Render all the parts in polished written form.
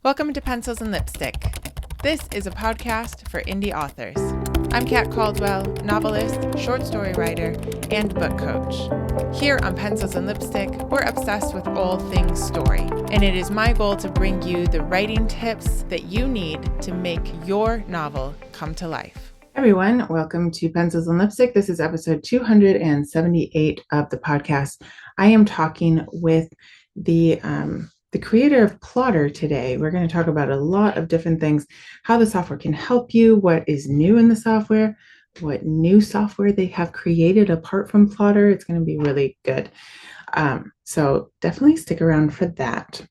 Welcome to Pencils and Lipstick. This is a podcast for indie authors. I'm Kat Caldwell, novelist, short story writer, and book coach. Here on Pencils and Lipstick, we're obsessed with all things story, and it is my goal to bring you the writing tips that you need to make your novel come to life. Everyone, welcome to Pencils and Lipstick. This is episode 278 of the podcast. I am talking with the creator of Plottr today. We're going to talk about a lot of different things, how the software can help you, what is new in the software, what new software they have created apart from Plottr. It's going to be really good. So definitely stick around for that.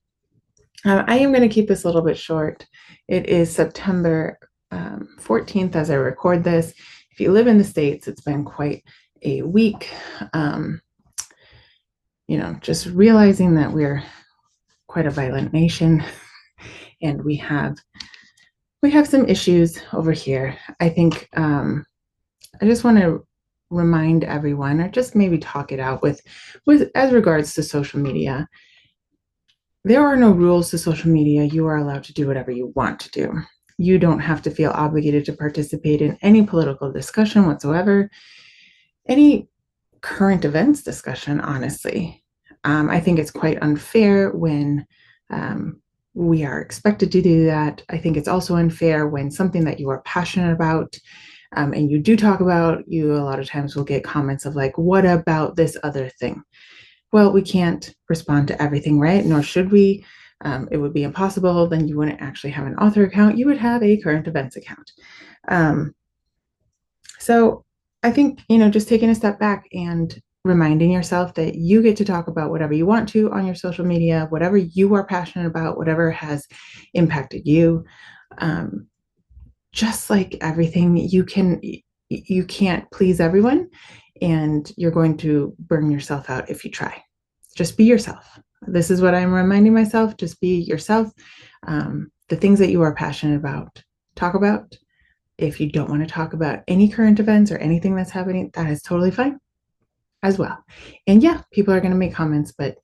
I am going to keep this a little bit short. It is September 14th as I record this. If you live in the States, it's been quite a week. Just realizing that we're quite a violent nation, and we have some issues over here. I think I just want to remind everyone, or just maybe talk it out with as regards to social media. There are no rules to social media. You are allowed to do whatever you want to do. You don't have to feel obligated to participate in any political discussion whatsoever, any current events discussion, honestly. I think it's quite unfair when we are expected to do that. I think it's also unfair when something that you are passionate about and you do talk about, you a lot of times will get comments of like, what about this other thing? Well, we can't respond to everything, right? Nor should we. It would be impossible. Then you wouldn't actually have an author account. You would have a current events account. So I think, just taking a step back and reminding yourself that you get to talk about whatever you want to on your social media, whatever you are passionate about, whatever has impacted you. Just like everything, you can't please everyone, and you're going to burn yourself out if you try. Just be yourself. This is what I'm reminding myself. Just be yourself. The things that you are passionate about, talk about. If you don't want to talk about any current events or anything that's happening, that is totally fine as well. And yeah, people are going to make comments, but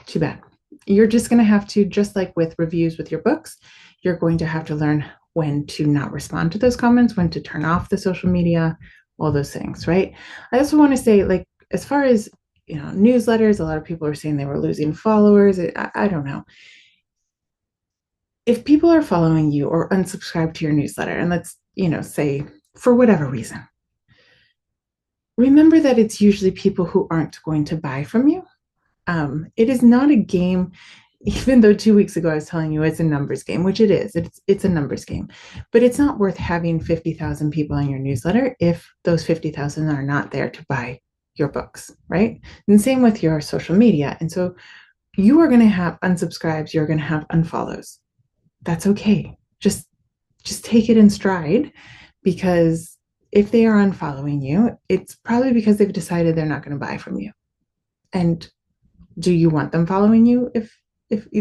too bad. You're just going to have to, just like with reviews with your books, you're going to have to learn when to not respond to those comments, when to turn off the social media, all those things, right? I also want to say, like, as far as, newsletters, a lot of people are saying they were losing followers. I don't know. If people are following you or unsubscribe to your newsletter, and let's, say for whatever reason, remember that it's usually people who aren't going to buy from you. It is not a game, even though 2 weeks ago I was telling you it's a numbers game, which it is. It's a numbers game. But it's not worth having 50,000 people on your newsletter if those 50,000 are not there to buy your books, right? And same with your social media. And so you are going to have unsubscribes, you're going to have unfollows. That's okay. Just take it in stride, because if they are unfollowing you, it's probably because they've decided they're not going to buy from you. And do you want them following you? If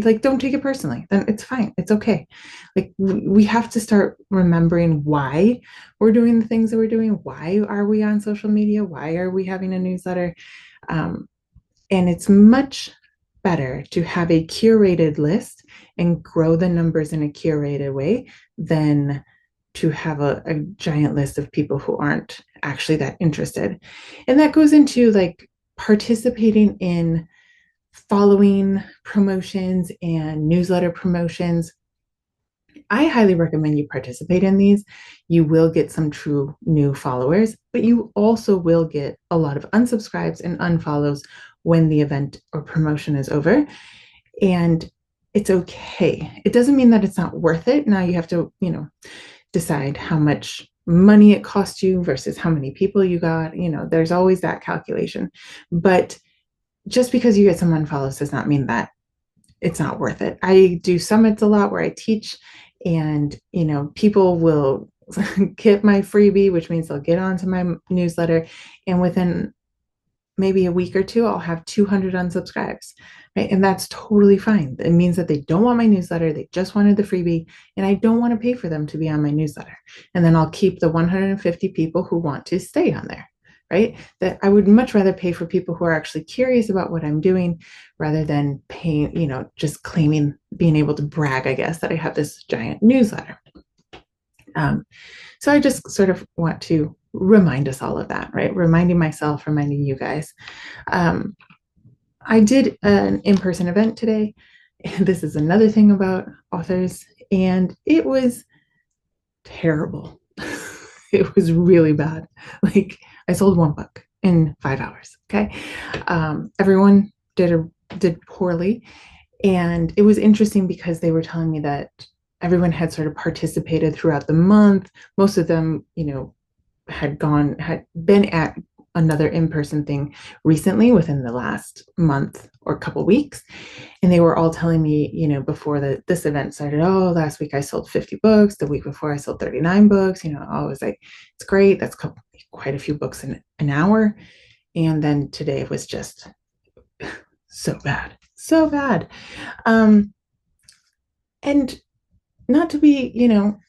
like, don't take it personally, then it's fine. It's okay. Like, we have to start remembering why we're doing the things that we're doing. Why are we on social media? Why are we having a newsletter? And it's much better to have a curated list and grow the numbers in a curated way than to have a giant list of people who aren't actually that interested. And that goes into like participating in following promotions and newsletter promotions. I highly recommend you participate in these. You will get some true new followers, but you also will get a lot of unsubscribes and unfollows when the event or promotion is over. And it's okay. It doesn't mean that it's not worth it. Now you have to, decide how much money it cost you versus how many people you got. There's always that calculation. But just because you get some unfollows does not mean that it's not worth it. I do summits a lot where I teach, and people will get my freebie, which means they'll get onto my newsletter, and within maybe a week or two, I'll have 200 unsubscribes, right? And that's totally fine. It means that they don't want my newsletter. They just wanted the freebie, and I don't want to pay for them to be on my newsletter. And then I'll keep the 150 people who want to stay on there. right? That I would much rather pay for people who are actually curious about what I'm doing rather than paying, just claiming, being able to brag, I guess, that I have this giant newsletter. So I just sort of want to remind us all of that, right? Reminding myself, reminding you guys. I did an in-person event today. This is another thing about authors, and it was terrible. It was really bad. Like, I sold one book in 5 hours. Okay. Everyone did poorly. And it was interesting because they were telling me that everyone had sort of participated throughout the month. Most of them, had been at another in-person thing recently within the last month or couple weeks. And they were all telling me, before this event started, oh, last week I sold 50 books. The week before I sold 39 books. I was like, it's great. That's quite a few books in an hour. And then today it was just so bad, so bad. And not to be,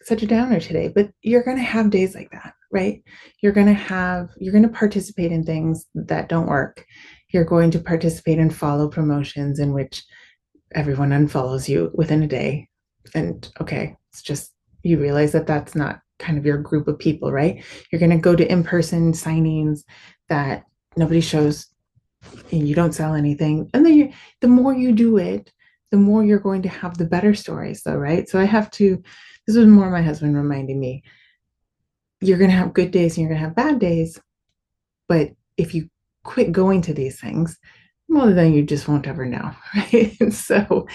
such a downer today, but you're going to have days like that, right? You're going to participate in things that don't work. You're going to participate in follow promotions in which everyone unfollows you within a day. And okay, it's just, you realize that that's not kind of your group of people, right? You're going to go to in-person signings that nobody shows and you don't sell anything. And then the more you do it, the more you're going to have the better stories though, right? So this was more my husband reminding me, you're going to have good days and you're going to have bad days. But if you quit going to these things, well, then you just won't ever know, right? And so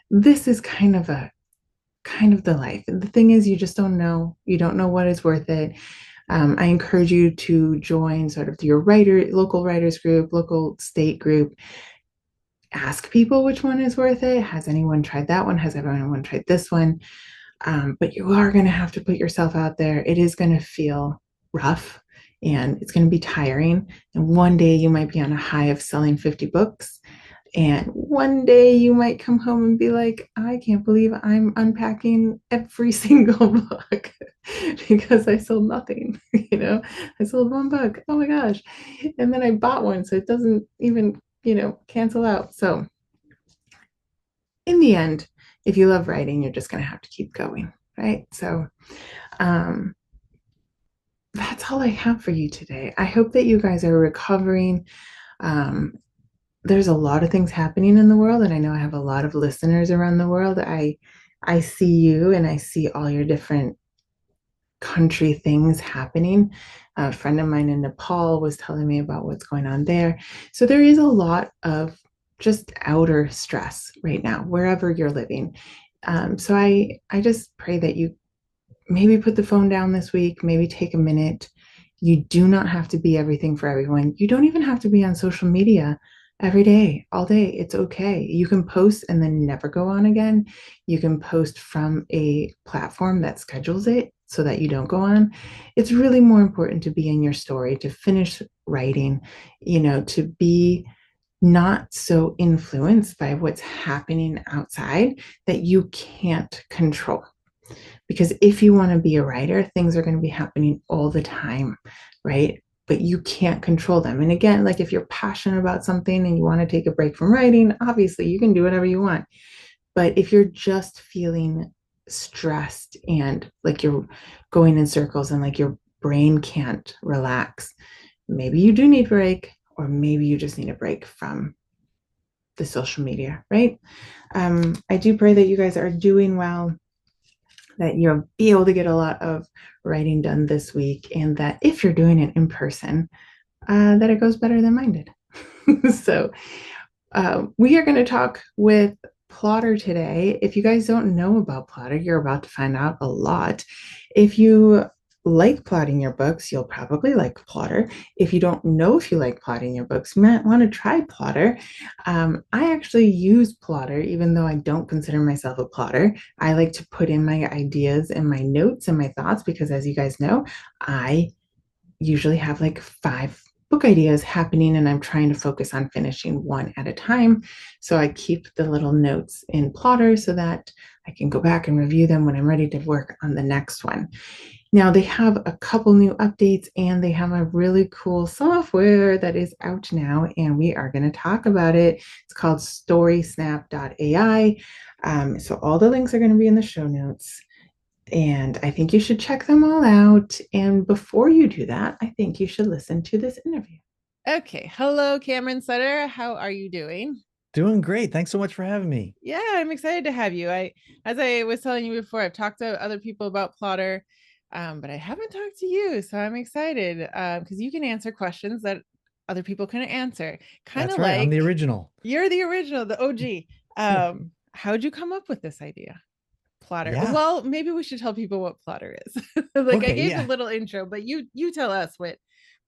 this is kind of the life. And the thing is, you just don't know. You don't know what is worth it. I encourage you to join sort of your local writers group, local state group. Ask people which one is worth it. Has anyone tried that one? Has anyone tried this one? But you are going to have to put yourself out there. It is going to feel rough and it's going to be tiring. And one day you might be on a high of selling 50 books. And one day you might come home and be like, I can't believe I'm unpacking every single book because I sold nothing. I sold one book. Oh my gosh. And then I bought one. So it doesn't even, cancel out. So in the end, if you love writing, you're just going to have to keep going. Right. So, that's all I have for you today. I hope that you guys are recovering. There's a lot of things happening in the world, and I know I have a lot of listeners around the world. I see you and I see all your different country things happening. A friend of mine in Nepal was telling me about what's going on there. So there is a lot of just outer stress right now, wherever you're living. So I just pray that you maybe put the phone down this week, maybe take a minute. You do not have to be everything for everyone. You don't even have to be on social media every day, all day. It's okay. You can post and then never go on again. You can post from a platform that schedules it so that you don't go on. It's really more important to be in your story, to finish writing, to be not so influenced by what's happening outside that you can't control. Because if you want to be a writer, things are going to be happening all the time, right? But you can't control them. And again, like if you're passionate about something and you want to take a break from writing, obviously you can do whatever you want. But if you're just feeling stressed and like you're going in circles and like your brain can't relax, maybe you do need a break, or maybe you just need a break from the social media, right? I do pray that you guys are doing well, that you'll be able to get a lot of writing done this week, and that if you're doing it in person, that it goes better than mine did. So we are going to talk with Plottr today. If you guys don't know about Plottr, you're about to find out a lot. If you like plotting your books, you'll probably like Plottr. If you don't know if you like plotting your books, you might want to try Plottr. I actually use Plottr, even though I don't consider myself a plotter. I like to put in my ideas and my notes and my thoughts because, as you guys know, I usually have like 5 book ideas happening and I'm trying to focus on finishing one at a time. So I keep the little notes in Plottr so that I can go back and review them when I'm ready to work on the next one. Now they have a couple new updates and they have a really cool software that is out now, and we are going to talk about it. It's called storysnap.ai. So all the links are going to be in the show notes. And I think you should check them all out. And before you do that, I think you should listen to this interview. Okay. Hello, Cameron Sutter. How are you doing? Doing great. Thanks so much for having me. Yeah, I'm excited to have you. As I was telling you before, I've talked to other people about Plottr, but I haven't talked to you, so I'm excited because you can answer questions that other people couldn't answer. Kind That's of right. I'm the like original. you're the original, the OG. How'd you come up with this idea? Plottr. Yeah. Well, maybe we should tell people what Plottr is. Like I Okay. gave a Yeah. little intro, but you tell us what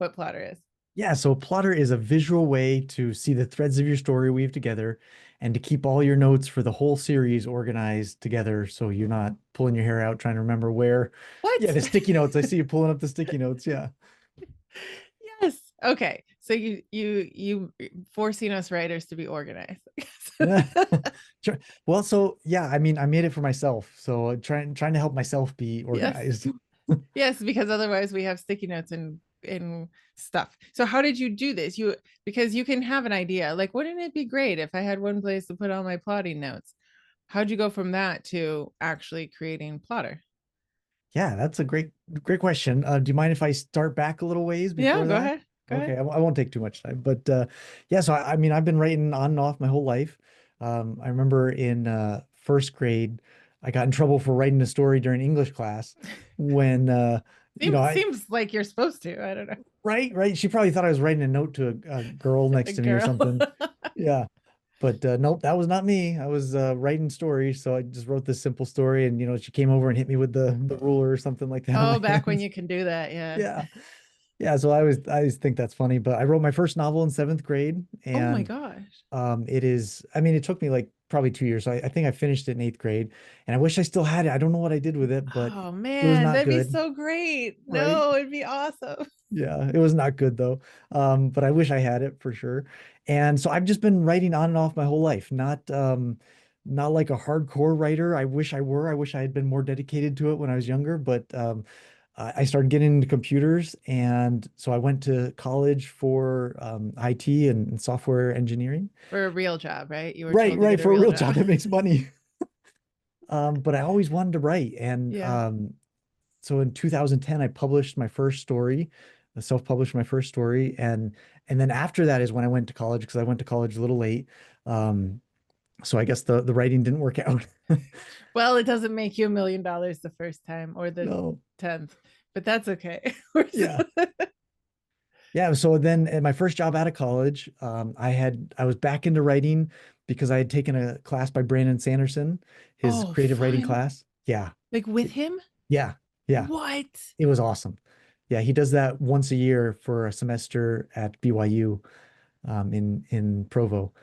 Plottr is. Yeah. So Plottr is a visual way to see the threads of your story weave together and to keep all your notes for the whole series organized together so you're not pulling your hair out trying to remember where. What? Yeah, the sticky notes. I see you pulling up the sticky notes. Yeah. Yes. Okay. So you forcing us writers to be organized. Sure. Well, so yeah, I mean, I made it for myself. So trying to help myself be Yes. organized. Yes, because otherwise we have sticky notes and stuff. So how did you do this? Because you can have an idea. Like, wouldn't it be great if I had one place to put all my plotting notes? How'd you go from that to actually creating Plottr? Yeah, that's a great question. Do you mind if I start back a little ways Yeah, before go that? ahead. Go Okay, ahead. I won't take too much time, but yeah. So I mean, I've been writing on and off my whole life. I remember in first grade, I got in trouble for writing a story during English class when I Seems like you're supposed to. I don't know. right. She probably thought I was writing a note to a girl A next to me or girl. something. Yeah. But nope, that was not me. I was writing stories, so I just wrote this simple story, and she came over and hit me with the ruler or something like that on Oh, my back when hands. you can do that. Yeah. Yeah. Yeah, so I always think that's funny, but I wrote my first novel in seventh grade, Oh my and gosh. it is, I mean, it took me like probably 2 years. So I think I finished it in eighth grade, and I wish I still had it. I don't know what I did with it, but Oh it was man, not that'd be good, so great. right? No, it'd be awesome. Yeah, it was not good though. But I wish I had it for sure. And so I've just been writing on and off my whole life, not like a hardcore writer. I wish I were. I wish I had been more dedicated to it when I was younger, but I started getting into computers, and so I went to college for IT and software engineering. For a real job, right? You were Right, told to right, get a for a real real job. job that makes money. But I always wanted to write, and Yeah. so in 2010, I published my first story, self-published my first story, and then after that is when I went to college because I went to college a little late. Um, so I guess the writing didn't work out. Well, it doesn't make you $1 million the first time or the No, 10th, but that's okay. yeah. Yeah, so then at my first job out of college, I was back into writing because I had taken a class by Brandon Sanderson, his Oh, creative writing fun. class. Yeah, Like with him? yeah, yeah. What? It was awesome. Yeah, he does that once a year for a semester at BYU, in Provo,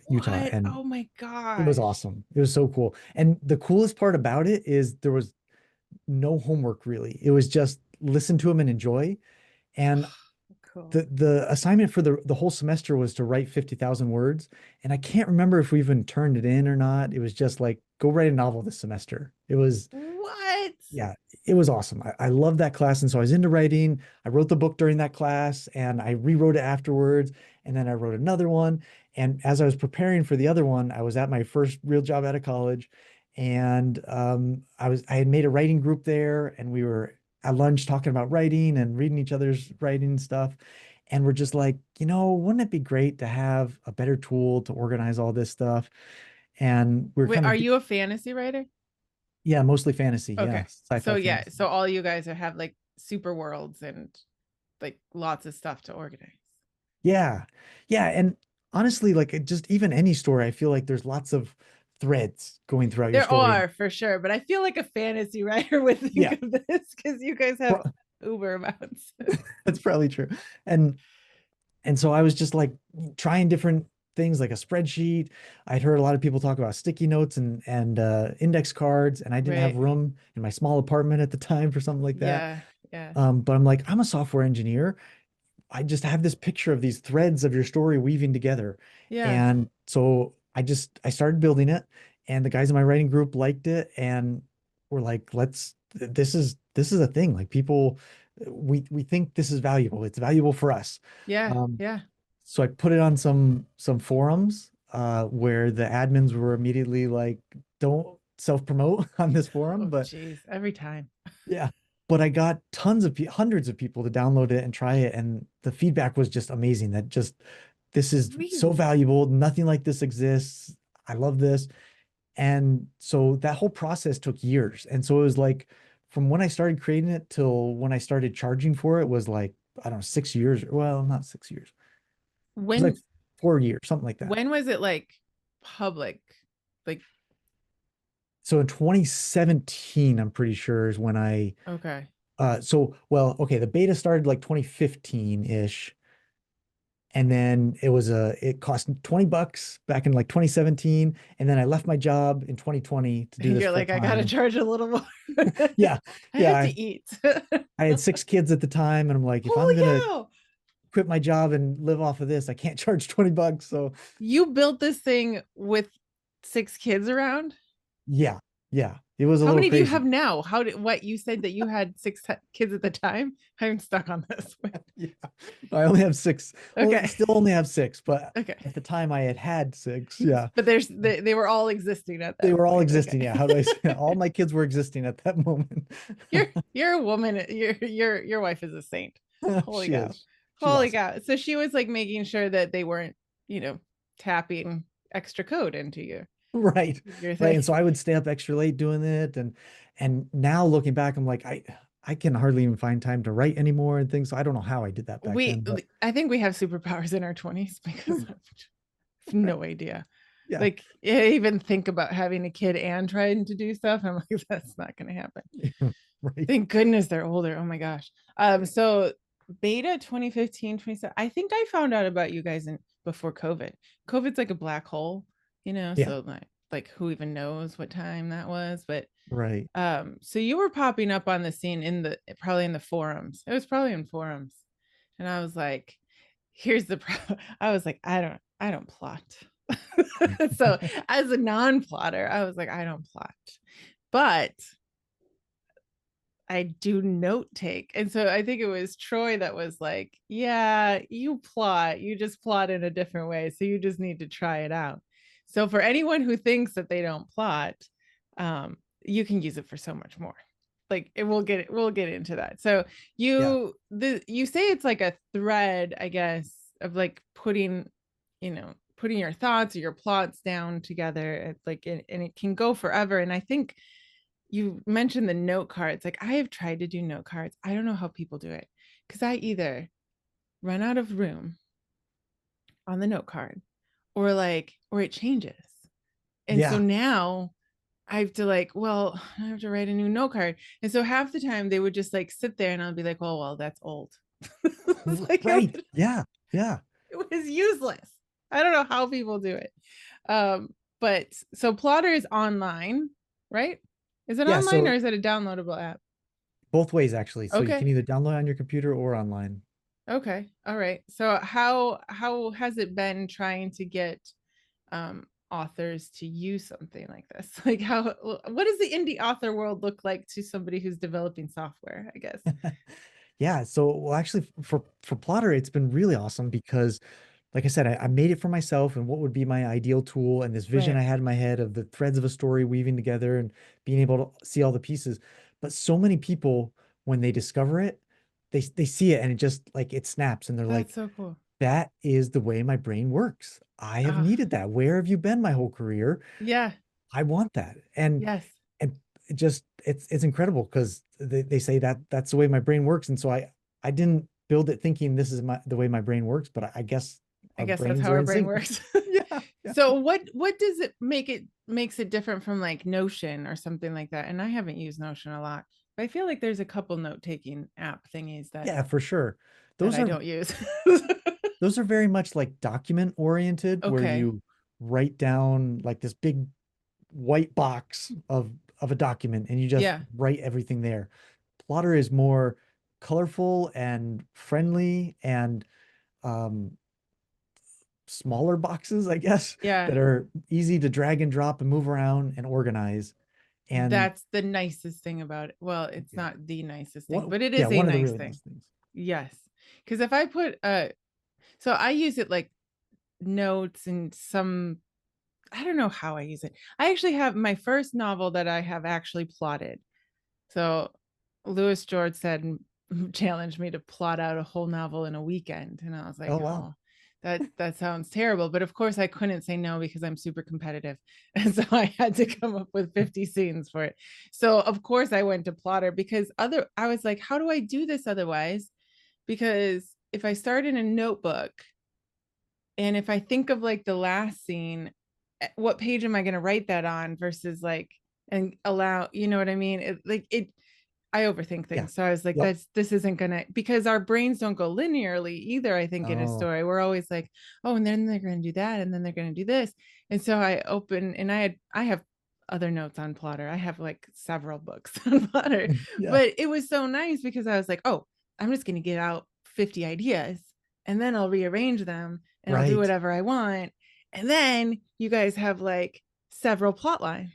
Utah, What? and Oh my it was gosh. awesome. It was so cool. And the coolest part about it is there was no homework really. It was just listen to him and enjoy. And Cool. the assignment for the whole semester was to write 50,000 words, and I can't remember if we even turned it in or not. It was just like go write a novel this semester. It was What? Yeah, it was awesome. I loved that class, and so I was into writing. I wrote the book during that class, and I rewrote it afterwards, and then I wrote another one. And as I was preparing for the other one, I was at my first real job out of college, and I had made a writing group there, and we were at lunch talking about writing and reading each other's writing stuff. And we're just like, wouldn't it be great to have a better tool to organize all this stuff? And we're Wait, kind are of, you a fantasy writer? yeah, mostly fantasy, yeah, Okay. sci-fi So yeah, fantasy. so all you guys have like super worlds and like lots of stuff to organize. Yeah. Yeah. And honestly, like just even any story, I feel like there's lots of threads going throughout your There story. are for sure, but I feel like a fantasy writer would think Yeah, of this because you guys have pro- uber amounts. that's probably true. And and so I was just like trying different things like a spreadsheet. I'd heard a lot of people talk about sticky notes and index cards, and I didn't have Right. room in my small apartment at the time for something like that. Yeah. Yeah. But I'm like, I'm a software engineer. I just have this picture of these threads of your story weaving together. Yeah. And so I started building it, and the guys in my writing group liked it, and we're like, this is a thing. Like people, we think this is valuable. It's valuable for us. Yeah. Um, Yeah. so I put it on some forums where the admins were immediately like, don't self-promote on this forum, Oh, but geez. Every time. yeah. But I got hundreds of people to download it and try it, and the feedback was just amazing. That just this is so Really? valuable. Nothing like this exists. I love this. And so that whole process took years. And so it was like from when I started creating it till when I started charging for it was like, I don't know, 6 years. Well, not 6 years. It was like When 4 years, something like that. when was it like public? Like, So in 2017, I'm pretty sure is when okay. okay, the beta started like 2015-ish. And then it cost $20 back in like 2017. And then I left my job in 2020 to do this You're full like, I gotta time. charge a little more. Yeah. I Yeah. have to eat. I had 6 kids at the time, and I'm like, if I'm Holy gonna cow. quit my job and live off of this, I can't charge $20. So You built this thing with 6 kids around? yeah, yeah. It was a How little many do you have crazy. now? What you said that you had kids at the time? I'm stuck on this. Yeah. I only have six. Well, Okay. still only have six, but Okay. at the time I had six. Yeah. But they were all existing at They that were all point. existing. Okay. Yeah. How do I say it? All my kids were existing at that moment. You're a woman. Your wife is a saint. Holy She cow. is. She's Holy awesome. cow. So she was like making sure that they weren't, tapping extra code into Right. your Right. thing. And so I would stay up extra late doing it. And now looking back, I'm like, I can hardly even find time to write anymore and things. So I don't know how I did that back then, but I think we have superpowers in our 20s because of no idea. yeah. Like even think about having a kid and trying to do stuff. I'm like, that's not gonna happen. Right. Thank goodness they're older. Oh my gosh. So beta 2015, 27. I think I found out about you guys in before COVID. COVID's like a black hole, Yeah. so like who even knows what time that was, but Right. so you were popping up on the scene probably in the forums. It was probably in forums. And I was like, here's the I was like, I don't plot. So as a non-plotter, I was like, I don't plot. But I do note take. And so I think it was Troy that was like, yeah, you plot, you just plot in a different way. So you just need to try it out. So for anyone who thinks that they don't plot, you can use it for so much more. Like we'll get into that. So Yeah. you say it's like a thread, I guess, of like putting your thoughts or your plots down together. It's like and it can go forever. And I think you mentioned the note cards. Like I have tried to do note cards. I don't know how people do it because I either run out of room on the note card or it changes. And so Yeah. now I have to I have to write a new note card. And so half the time they would just like sit there and I'll be like, oh, well, that's old. Like Right. Yeah. Yeah. it was useless. I don't know how people do it. But so Plottr is online, right? Is it Yeah. online or So is it a downloadable app? both ways actually. So you Okay. can either download on your computer or online. Okay. All right. So how has it been trying to get authors to use something like this? Like what does the indie author world look like to somebody who's developing software, I guess? Yeah. So well, actually for Plotter, it's been really awesome because like I said, I made it for myself and what would be my ideal tool and this vision Right. I had in my head of the threads of a story weaving together and being able to see all the pieces. But so many people, when they discover it, they see it and it just like it snaps and they're That's like, so cool. that is the way my brain works. I have Ah, needed that. Where have you been my whole career? yeah. I want that. Yes. And it just it's incredible because they say that that's the way my brain works. And so I didn't build it thinking this is the way my brain works, but I guess I our guess that's brains how are our in brain sync. works. Yeah, yeah. So what does it makes it different from like Notion or something like that? And I haven't used Notion a lot, but I feel like there's a couple note-taking app thingies Yeah, for sure. that Those I are don't use. those are very much like document oriented where Okay. you write down like this big white box of a document and you just Yeah. write everything there. Plotter is more colorful and friendly and um, smaller boxes, I guess, Yeah. that are easy to drag and drop and move around and organize. And That's the nicest thing about it. Well, it's yeah, not the nicest thing, what, but it yeah, is a one of the nice really thing. nice things. Yes. Because if I put so I use it like notes and some, I don't know how I use it. I actually have my first novel that I have actually plotted. So Lewis George said, challenged me to plot out a whole novel in a weekend. And I was like, Oh, wow. oh, that sounds terrible. But of course I couldn't say no because I'm super competitive. And so I had to come up with 50 scenes for it. So of course I went to Plottr because I was like, how do I do this otherwise? Because if I start in a notebook and if I think of like the last scene, what page am I going to write that on versus like, and allow, you know what I mean? I overthink Yeah. things. So I was like, Yep. this isn't gonna, because our brains don't go linearly either, I think, in a Oh, story. We're always like, oh, and then they're gonna do that, and then they're gonna do this. And so I have other notes on Plottr. I have like several books on Plottr. yeah. But it was so nice because I was like, oh, I'm just gonna get out 50 ideas and then I'll rearrange them and I'll do Right. whatever I want. And then you guys have like several plot lines.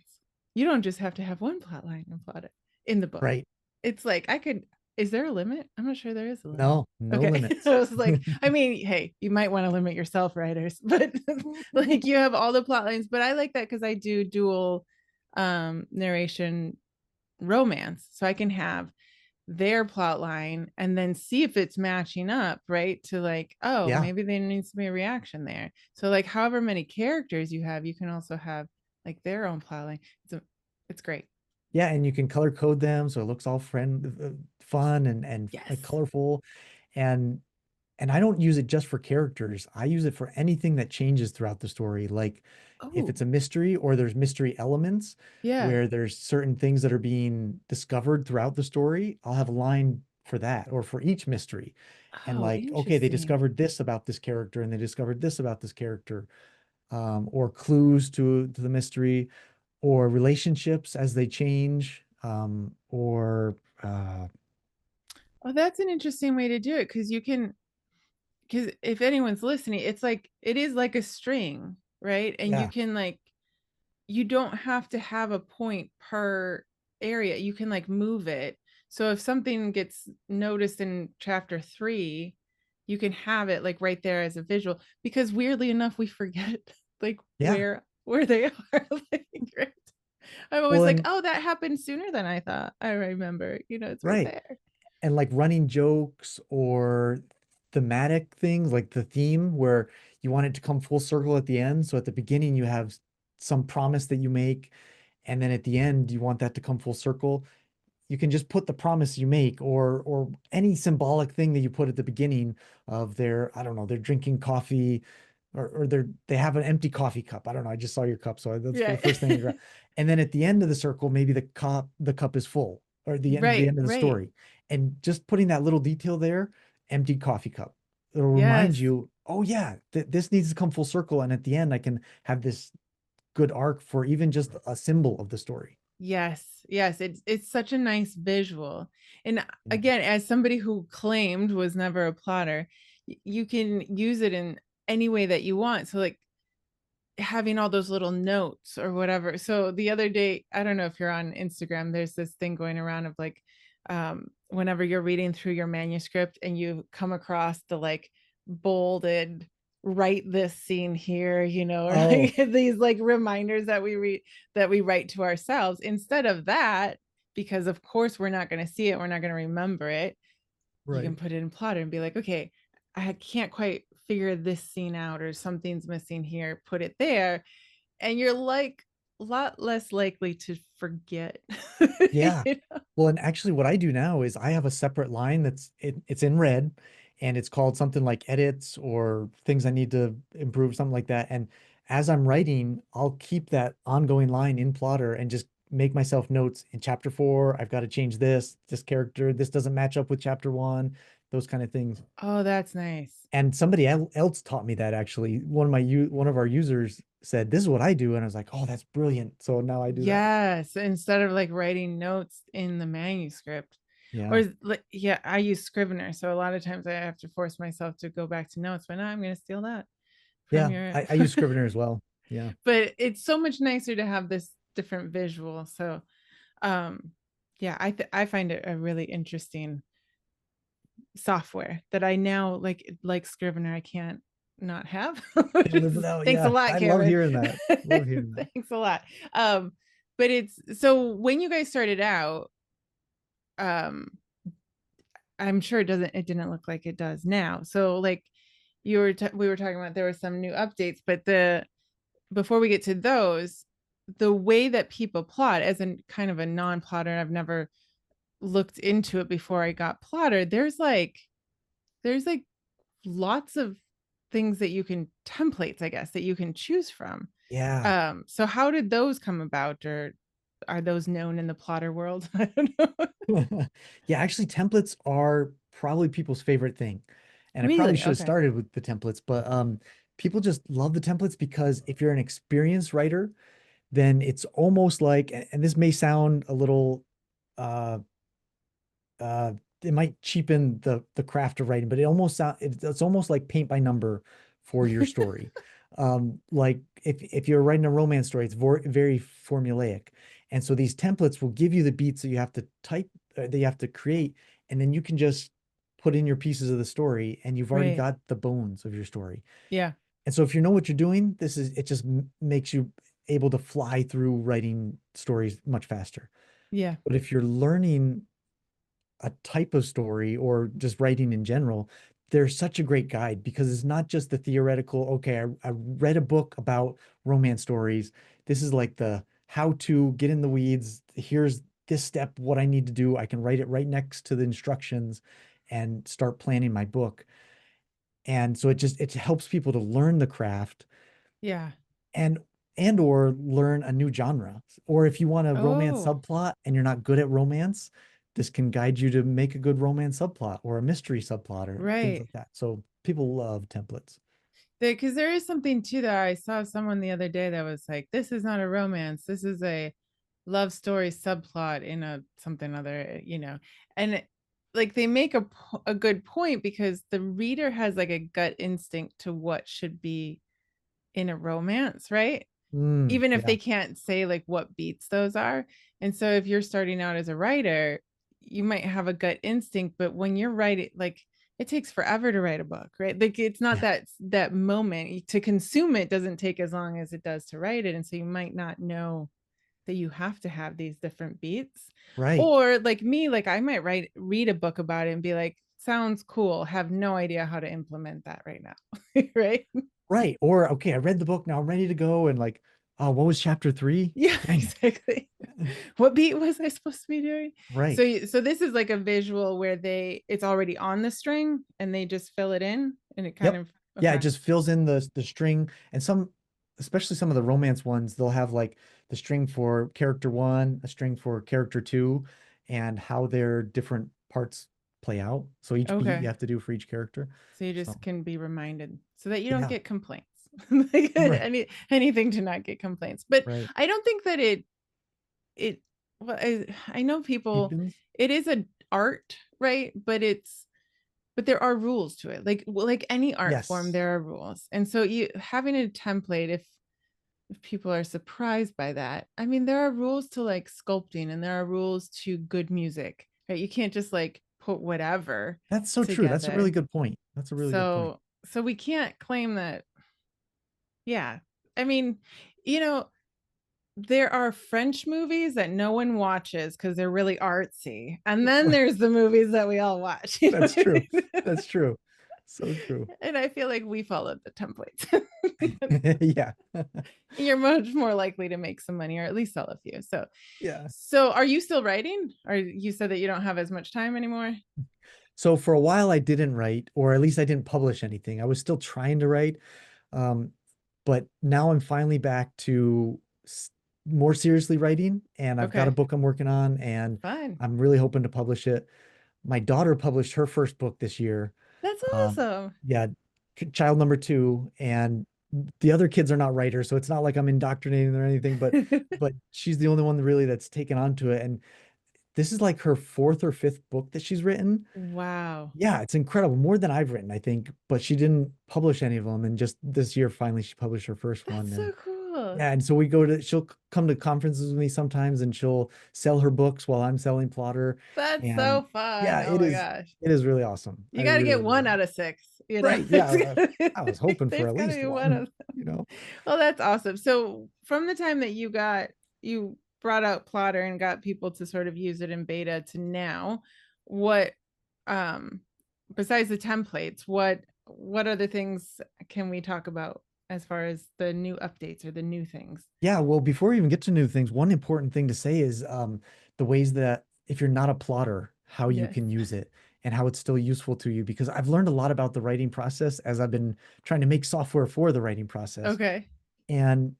You don't just have to have one plot line in Plottr in the book. Right. It's like I could, is there a limit? I'm not sure there is a limit. No, no Okay. limits. I was like, I mean, hey, you might want to limit yourself, writers, but like you have all the plot lines. But I like that because I do dual narration romance. So I can have their plot line and then see if it's matching up, right? To like, oh, Yeah. maybe there needs to be a reaction there. So like however many characters you have, you can also have like their own plot line. It's great. Yeah, and you can color code them so it looks all fun and like Yes. colorful. And I don't use it just for characters. I use it for anything that changes throughout the story. Like if Oh, it's a mystery or there's mystery elements yeah. where there's certain things that are being discovered throughout the story, I'll have a line for that or for each mystery. And Oh, like, okay, they interesting. discovered this about this character and they discovered this about this character, or clues to the mystery or relationships as they change, or Oh, that's an interesting way to do it because you can, because if anyone's listening, it's like it is like a string, right? And you yeah, can like, you don't have to have a point per area. You can like move it. So if something gets noticed in chapter 3, you can have it like right there as a visual because weirdly enough we forget like yeah. where they are. Like, right? I'm always Well, like, and oh, that happened sooner than I thought. I remember, it's right right. there. And like running jokes or thematic things like the theme where you want it to come full circle at the end. So at the beginning, you have some promise that you make, and then at the end, you want that to come full circle. You can just put the promise you make or any symbolic thing that you put at the beginning of their, I don't know, they're drinking coffee or they have an empty coffee cup. I don't know. I just saw your cup. So that's the Yeah. first thing I grabbed. And then at the end of the circle, maybe the cup is full or the Right, end of the right. story. And just putting that little detail there, empty coffee cup. It'll remind Yes. you, oh yeah, this needs to come full circle. And at the end, I can have this good arc for even just a symbol of the story. Yes, yes, it's such a nice visual. And Yeah. again, as somebody who claimed was never a plotter, you can use it in any way that you want. So like having all those little notes or whatever. So the other day, I don't know if you're on Instagram, there's this thing going around of like whenever you're reading through your manuscript and you come across the like bolded write this scene here, or Oh, like these like reminders that we read that we write to ourselves instead of that, because of course we're not going to see it, we're not going to remember it. You can right. put it in Plottr and be like, okay, I can't quite figure this scene out or something's missing here, put it there. And you're like a lot less likely to forget. Yeah. You know? Well, and actually what I do now is I have a separate line it's in red and it's called something like edits or things I need to improve, something like that. And as I'm writing, I'll keep that ongoing line in Plotter and just make myself notes in chapter 4. I've got to change this character. This doesn't match up with chapter 1, those kind of things. Oh, that's nice. And somebody else taught me that actually. One of our users said, "This is what I do." And I was like, "Oh, that's brilliant." So now I do that. Yes. Instead of like writing notes in the manuscript. Or Yeah. yeah, I use Scrivener, so a lot of times I have to force myself to go back to notes, but now I'm going to steal that from Yeah. your I use Scrivener as well. Yeah. but it's so much nicer to have this different visual. So um yeah, I find it a really interesting software that I now like Scrivener. I can't not have. Can't live without. Thanks a Yeah. lot, I love Cameron. hearing that. Love hearing that. Thanks a lot. But it's so when you guys started out, um, I'm sure it didn't look like it does now. So like we were talking about there were some new updates, but the before we get to those, the way that people plot as a kind of a non-plotter, I've never looked into it before I got Plottr. There's like lots of things that you can templates, I guess, that you can choose from. Yeah. So how did those come about, or are those known in the Plottr world? I don't know. Yeah, actually, templates are probably people's favorite thing. And I probably Really? should have Okay. started with the templates, but people just love the templates because if you're an experienced writer, then it's almost like, and this may sound a little uh uh it might cheapen the craft of writing, but it's almost like paint by number for your story. Like if you're writing a romance story, it's very formulaic. And so these templates will give you the beats that you have to type, that you have to create, and then you can just put in your pieces of the story and you've already Right. got the bones of your story. Yeah. And so if you know what you're doing, it just makes you able to fly through writing stories much faster. Yeah. But if you're learning a type of story or just writing in general, they're such a great guide because it's not just the theoretical, okay, I read a book about romance stories. This is like the how to get in the weeds. Here's this step, what I need to do. I can write it right next to the instructions and start planning my book. And so it helps people to learn the craft Yeah. and or learn a new genre. Or if you want a romance Oh, subplot and you're not good at romance, this can guide you to make a good romance subplot or a mystery subplot or things right. like that. So people love templates. Because there is something to that. I saw someone the other day that was like, "This is not a romance. This is a love story subplot in a something other." And like they make a good point because the reader has like a gut instinct to what should be in a romance, right? Even if Yeah, they can't say like what beats those are. And so if you're starting out as a writer, you might have a gut instinct, but when you're writing, like it takes forever to write a book, right? Like it's not yeah, that moment to consume it doesn't take as long as it does to write it. And so you might not know that you have to have these different beats. right, Or like me, like I might read a book about it and be like, sounds cool, have no idea how to implement that right now. Right? right. Or okay, I read the book, now I'm ready to go. And like, oh, what was chapter 3? Yeah, Dang exactly. What beat was I supposed to be doing? right. So this is like a visual where it's already on the string and they just fill it in and it kind Yep. of Yeah, it okay. just fills in the string and especially some of the romance ones, they'll have like the string for character one, a string for character two, and how their different parts play out. So each beat you Okay. have to do for each character. So you So just can be reminded so that you don't yeah, get complaints. Like right, anything to not get complaints. But right. I don't think that it well I know people Deepens. it is an art, right? But there are rules to it. Like any art form, Yes. there are rules. And so you having a template, if people are surprised by that, I mean, there are rules to like sculpting and there are rules to good music, right? You can't just like put whatever That's so true. That's a really together. good point. That's a really good point. So we can't claim that. Yeah. I mean, you know, there are French movies that no one watches because they're really artsy. And then there's the movies that we all watch. You know That's what I true. mean? That's true. So true. And I feel like we followed the templates. Yeah. You're much more likely to make some money or at least sell a few. So, Yeah. so are you still writing? Or you said that you don't have as much time anymore? So for a while I didn't write, or at least I didn't publish anything. I was still trying to write. Um, but now I'm finally back to more seriously writing, and I've got a Okay, book I'm working on, and fine. I'm really hoping to publish it. My daughter published her first book this year. That's Um, awesome. yeah, child number two, and the other kids are not writers, so it's not like I'm indoctrinating them or anything, but she's the only one really that's taken on to it, and this is like her fourth or fifth book that she's written. Wow. Yeah, it's incredible. More than I've written, I think, but she didn't publish any of them. And just this year, finally, she published her first one. That's so And cool. yeah, and so she'll come to conferences with me sometimes and she'll sell her books while I'm selling Plottr. That's so And fun. yeah, Oh my gosh. it is really awesome. You I got to really, get really one love out it. of six, you know. Right. Yeah. I was hoping for There's at got to least be one one, of them. you know. Well, that's awesome. So from the time that you brought out Plottr and got people to sort of use it in beta to now, what um besides the templates, what other things can we talk about as far as the new updates or the new things? Yeah, well, before we even get to new things, one important thing to say is the ways that if you're not a plotter, how you Yes. can use it and how it's still useful to you. Because I've learned a lot about the writing process as I've been trying to make software for the writing process. Okay. And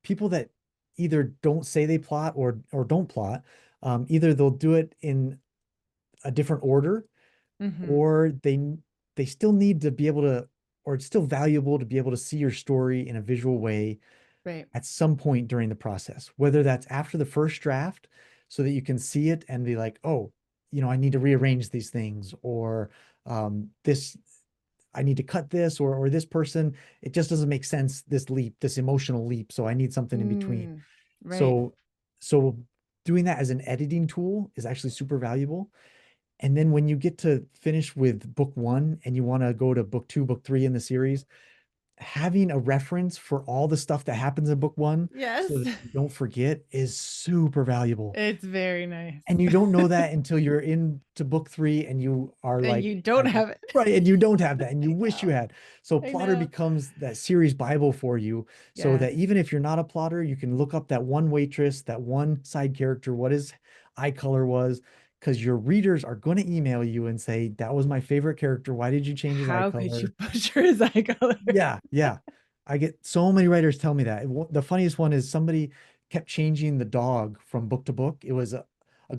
people that either don't say they plot or don't plot, either they'll do it in a different order, Mm-hmm. or they still need to be able to, or it's still valuable to be able to see your story in a visual way Right. at some point during the process, whether that's after the first draft so that you can see it and be like, oh, I need to rearrange these things, or this, I need to cut this, or this person, it just doesn't make sense, this emotional leap. So I need something in between. Right. So, so doing that as an editing tool is actually super valuable. And then when you get to finish with book one and you want to go to book two, book three in the series, having a reference for all the stuff that happens in book one Yes. so that you don't forget is super valuable. It's very nice. And you don't know that until you're into book three and you are And like, you don't have it. right, and you don't have that and you I wish you know. had. So I Plotter know. becomes that series Bible for you, so Yes. that even if you're not a plotter, you can look up that one waitress, that one side character, what his eye color was, because your readers are going to email you and say, that was my favorite character. Why did you change his eye How could you color? butcher his eye color? Yeah, yeah. I get so many writers tell me that. The funniest one is somebody kept changing the dog from book to book. It was a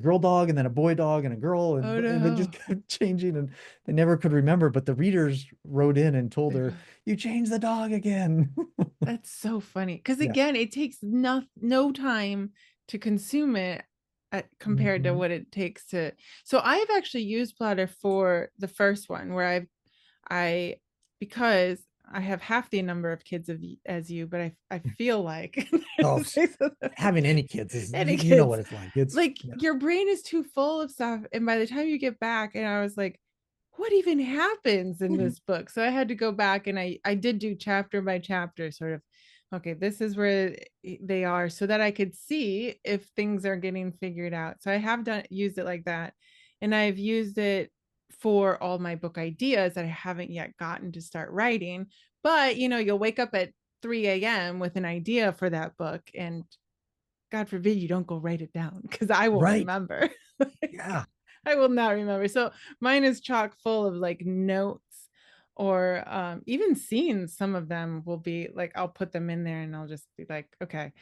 girl dog and then a boy dog and a girl, Oh and they just no. kept changing and they never could remember. But the readers wrote in and told They her, "You changed the dog again." That's so funny. Because Yeah. again, it takes no time to consume it compared to Mhm. what it takes to. So I've actually used Plottr for the first one where I because I have half the number of kids as you, but I feel like Oh, having any kids is, any you know kids, what it's like. It's, like yeah. your brain is too full of stuff. And by the time you get back, and I was like, what even happens in this book? So I had to go back and I did do chapter by chapter, sort of, okay, this is where they are, so that I could see if things are getting figured out. So I have used it like that. And I've used it for all my book ideas that I haven't yet gotten to start writing. But you'll wake up at 3 a.m. with an idea for that book, and God forbid you don't go write it down, because I won't Right. remember. Yeah. I will not remember. So mine is chock full of like notes, or even scenes. Some of them will be like, I'll put them in there and I'll just be like, okay,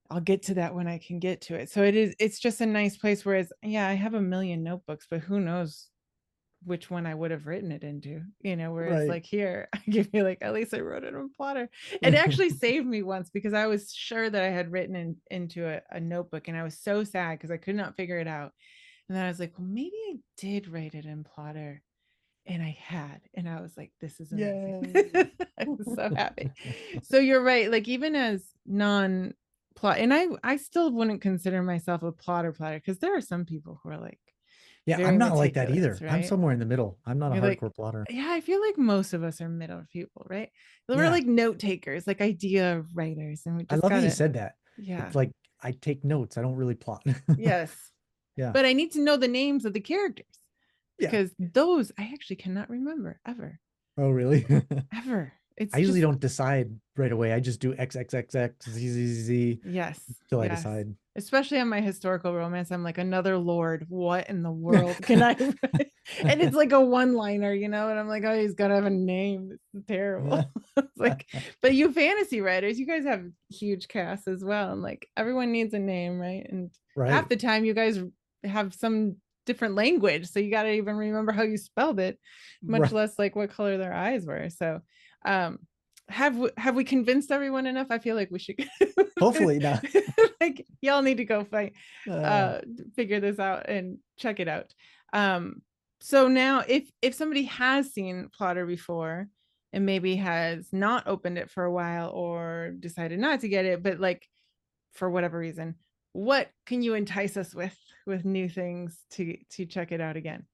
I'll get to that when I can get to it. So it's just a nice place. Whereas, yeah, I have a million notebooks, but who knows which one I would have written it into, whereas Right. like here, I give you like, at least I wrote it on Plottr. It actually saved me once, because I was sure that I had written into a notebook, and I was so sad because I could not figure it out. And then I was like, well, maybe I did write it in Plottr. And I had, and I was like, this is amazing. Yay. I was so happy. So you're right. Like, even as non-plot, and I still wouldn't consider myself a plotter, because there are some people who are like Yeah, very I'm not like that meticulous, either. I'm right? somewhere in the middle. I'm not a You're like, hardcore plotter. yeah, I feel like most of us are middle people, right? We're Yeah. like note takers, like idea writers, and we I just love how you gotta, said that. yeah, It's like I take notes. I don't really plot. yes. Yeah. But I need to know the names of the characters, Yeah. because those I actually cannot remember ever, Oh, really? ever. I It's usually just, don't decide right away. I just do X, X, X, X, Z, Z, Z, Z yes, till I yes. decide. Especially on my historical romance, I'm like, another lord. What in the world can I write? And it's like a one-liner, and I'm like, oh, he's gotta have a name. It's terrible. Yeah. It's like, but you fantasy writers, you guys have huge casts as well, and like everyone needs a name, right? And half Right. the time, you guys have some different language, so you got to even remember how you spelled it, much Right. less like what color their eyes were. So, um, have we convinced everyone enough? I feel like we should Hopefully not. like y'all need to go Uh, figure this out and check it out. So now if somebody has seen Plottr before and maybe has not opened it for a while or decided not to get it, but like for whatever reason, what can you entice us with new things to check it out again?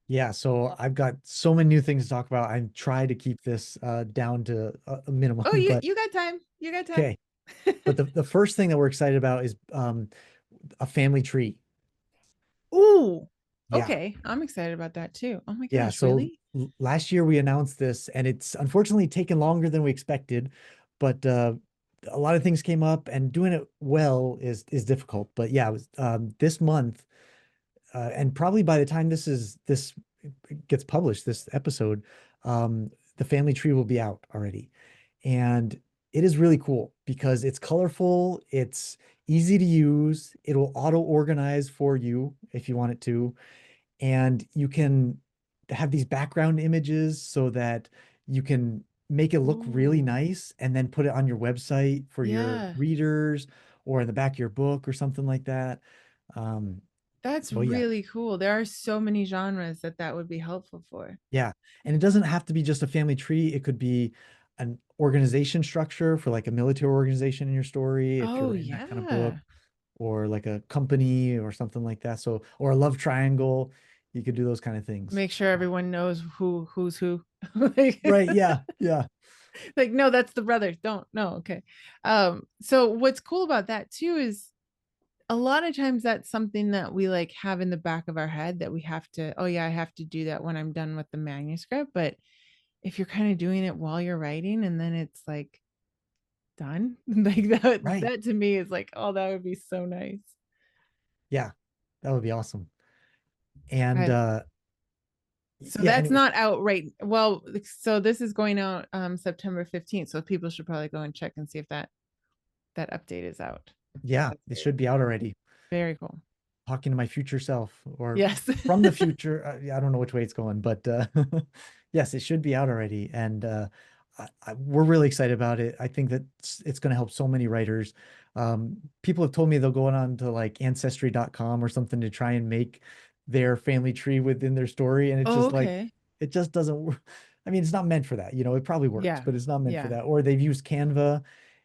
yeah, so I've got so many new things to talk about. I try to keep this down to a minimum, Oh, you but you got time. You got time. okay. But the first thing that we're excited about is a family tree. Ooh, Yeah. okay. I'm excited about that too. Oh my Yeah, gosh, so really? last year we announced this, and it's unfortunately taken longer than we expected, but a lot of things came up, and doing it well is difficult. But yeah, it was this month, and probably by the time this gets published, this episode, the family tree will be out already, and it is really cool because it's colorful, it's easy to use, it'll auto organize for you if you want it to, and you can have these background images so that you can make it look really Ooh, nice and then put it on your website for your yeah. readers or in the back of your book or something like that. Um, That's so yeah, really cool. There are so many genres that would be helpful for. yeah. And it doesn't have to be just a family tree. It could be an organization structure for like a military organization in your story if Oh you're in that kind of book, yeah. or like a company or something like that. So, or a love triangle, you could do those kind of things. Make sure everyone knows who's who. like, Right. Yeah. Yeah. like, no, that's the brothers. Don't, no, okay. So what's cool about that too is a lot of times that's something that we like have in the back of our head that we have to, oh yeah, I have to do that when I'm done with the manuscript. But if you're kind of doing it while you're writing and then it's like done, like Right. that to me is like, oh, that would be so nice. Yeah. That would be awesome. And I, so yeah, that's anyways, not out right. Well, so this is going out September 15th. So people should probably go and check and see if that update is out. yeah, That's it very, should be out already. very cool. Talking to my future self or Yes. from the future. I don't know which way it's going, but yes, it should be out already. And we're really excited about it. I think that it's going to help so many writers. People have told me they'll go on to like ancestry.com or something to try and make their family tree within their story. And it's Oh, just like, okay. it just doesn't work. I mean, it's not meant for that. It probably works, Yeah. but it's not meant for Yeah. that. Or they've used Canva,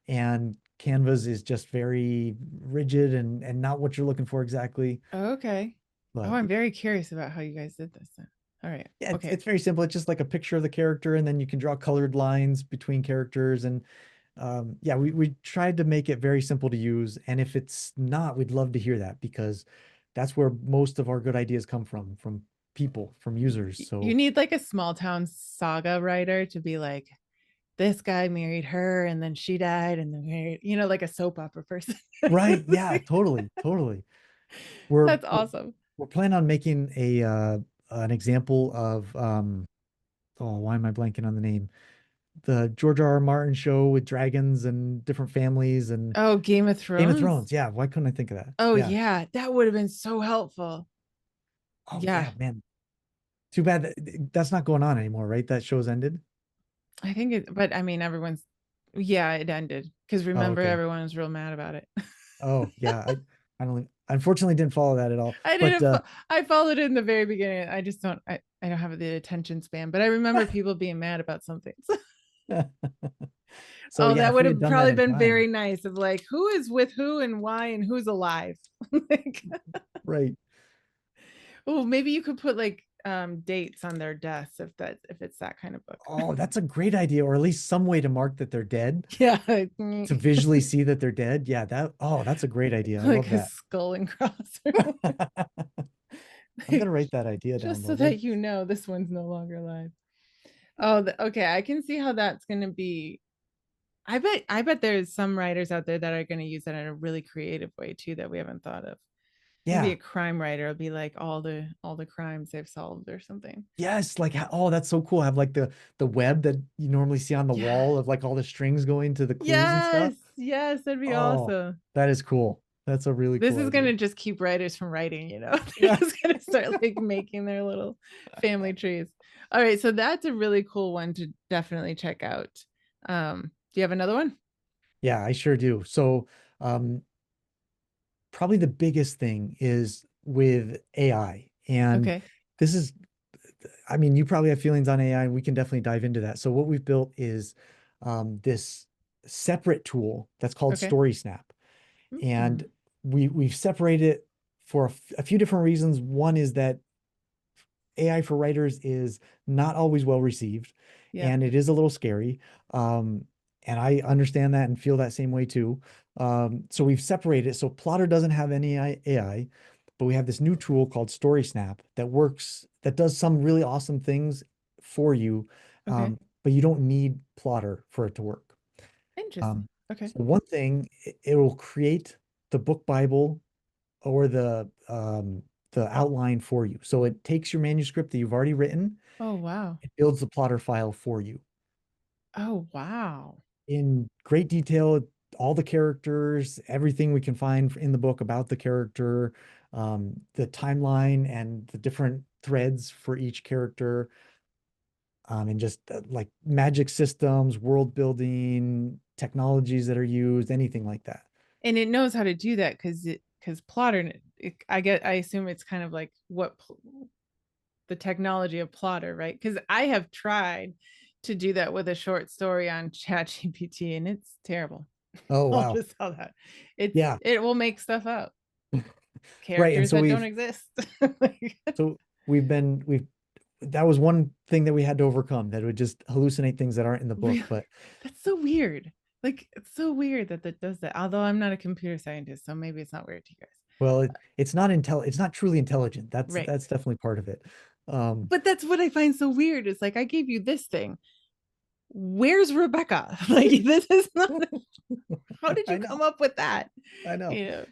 and Canvas is just very rigid and not what you're looking for exactly. Oh, okay. Oh, But I'm very curious about how you guys did this then. All right. yeah, it's, Okay. it's very simple. It's just like a picture of the character, and then you can draw colored lines between characters. And yeah, we tried to make it very simple to use. And if it's not, we'd love to hear that, because that's where most of our good ideas come from people, from users. You So need like a small town saga writer to be like, this guy married her and then she died and then married, like a soap opera person. right, yeah, totally, totally. We're That's we're, awesome. we're planning on making a an example of oh, why am I blanking on the name? The George R. R. Martin show with dragons and different families and Oh, Game of Game of Thrones. Thrones. Yeah, why couldn't I think of that? Oh, Yeah. yeah. That would have been so helpful. Oh Yeah. yeah, man. Too bad that's not going on anymore, right? That show's ended. I think but I mean, yeah, it ended because Oh, remember, okay. everyone was real mad about it. Oh yeah, I don't unfortunately didn't follow that at all. I But didn't, I followed it in the very beginning. I just I don't have the attention span, but I remember people being mad about something. so Oh, yeah, that if would we had have done that probably in been time, very nice of like, who is with who and why and who's alive. Like, right? oh, maybe you could put like dates on their deaths if it's that kind of book. Oh, that's a great idea, or at least some way to mark that they're dead, Yeah. to visually see that they're dead. Yeah, that's a great idea. I love Like a that. skull and cross. I'm gonna write that idea down Just so though. that this one's no longer alive. Oh, okay. I can see how that's going to be. I bet there's some writers out there that are going to use that in a really creative way too that we haven't thought of. Maybe Yeah. a crime writer will be like all the crimes they've solved or something. Yes, like oh, that's so cool. Have like the web that you normally see on the Yeah. wall of like all the strings going to the clues and stuff. Yes. Yes, that'd be Oh, awesome. that is cool. That's a really This cool is idea. gonna just keep writers from writing. They're Yeah. just gonna start like making their little family trees. All right, so that's a really cool one to definitely check out. Do you have another one? Yeah, I sure do. So, um, probably the biggest thing is with AI. And Okay. this is, I mean, you probably have feelings on AI, and we can definitely dive into that. So, what we've built is this separate tool that's called Okay. StorySnap. And Mm, we've separated it for a few different reasons. One is that AI for writers is not always well received, yeah. and it is a little scary. And I understand that and feel that same way too. So we've separated. So Plottr doesn't have any AI, but we have this new tool called StorySnap that works, that does some really awesome things for you. Okay. But you don't need Plottr for it to work. Interesting. Um, Okay. so one thing, it will create the book Bible or the outline for you. So it takes your manuscript that you've already written, Oh, wow. it builds the Plottr file for you Oh, wow. in great detail, all the characters, everything we can find in the book about the character, the timeline and the different threads for each character, and just like magic systems, world building, technologies that are used, anything like that. And it knows how to do that because Plotter, I assume it's kind of like the technology of Plotter, right? Because I have tried to do that with a short story on ChatGPT, and it's terrible. Oh, I'll wow. just tell that Yeah. it will make stuff up, Right. And characters so that don't exist. Like, so we've that was one thing that we had to overcome, that would just hallucinate things that aren't in the book. really, But that's so weird. Like it's so weird that that does that. Although I'm not a computer scientist, so maybe it's not weird to you guys. well, it's not truly intelligent. Right. That's definitely part of it. Um, But that's what I find so weird. Is like I gave you this thing. Where's Rebecca? Like this is not. How did I you know, come up with that? I know. You know.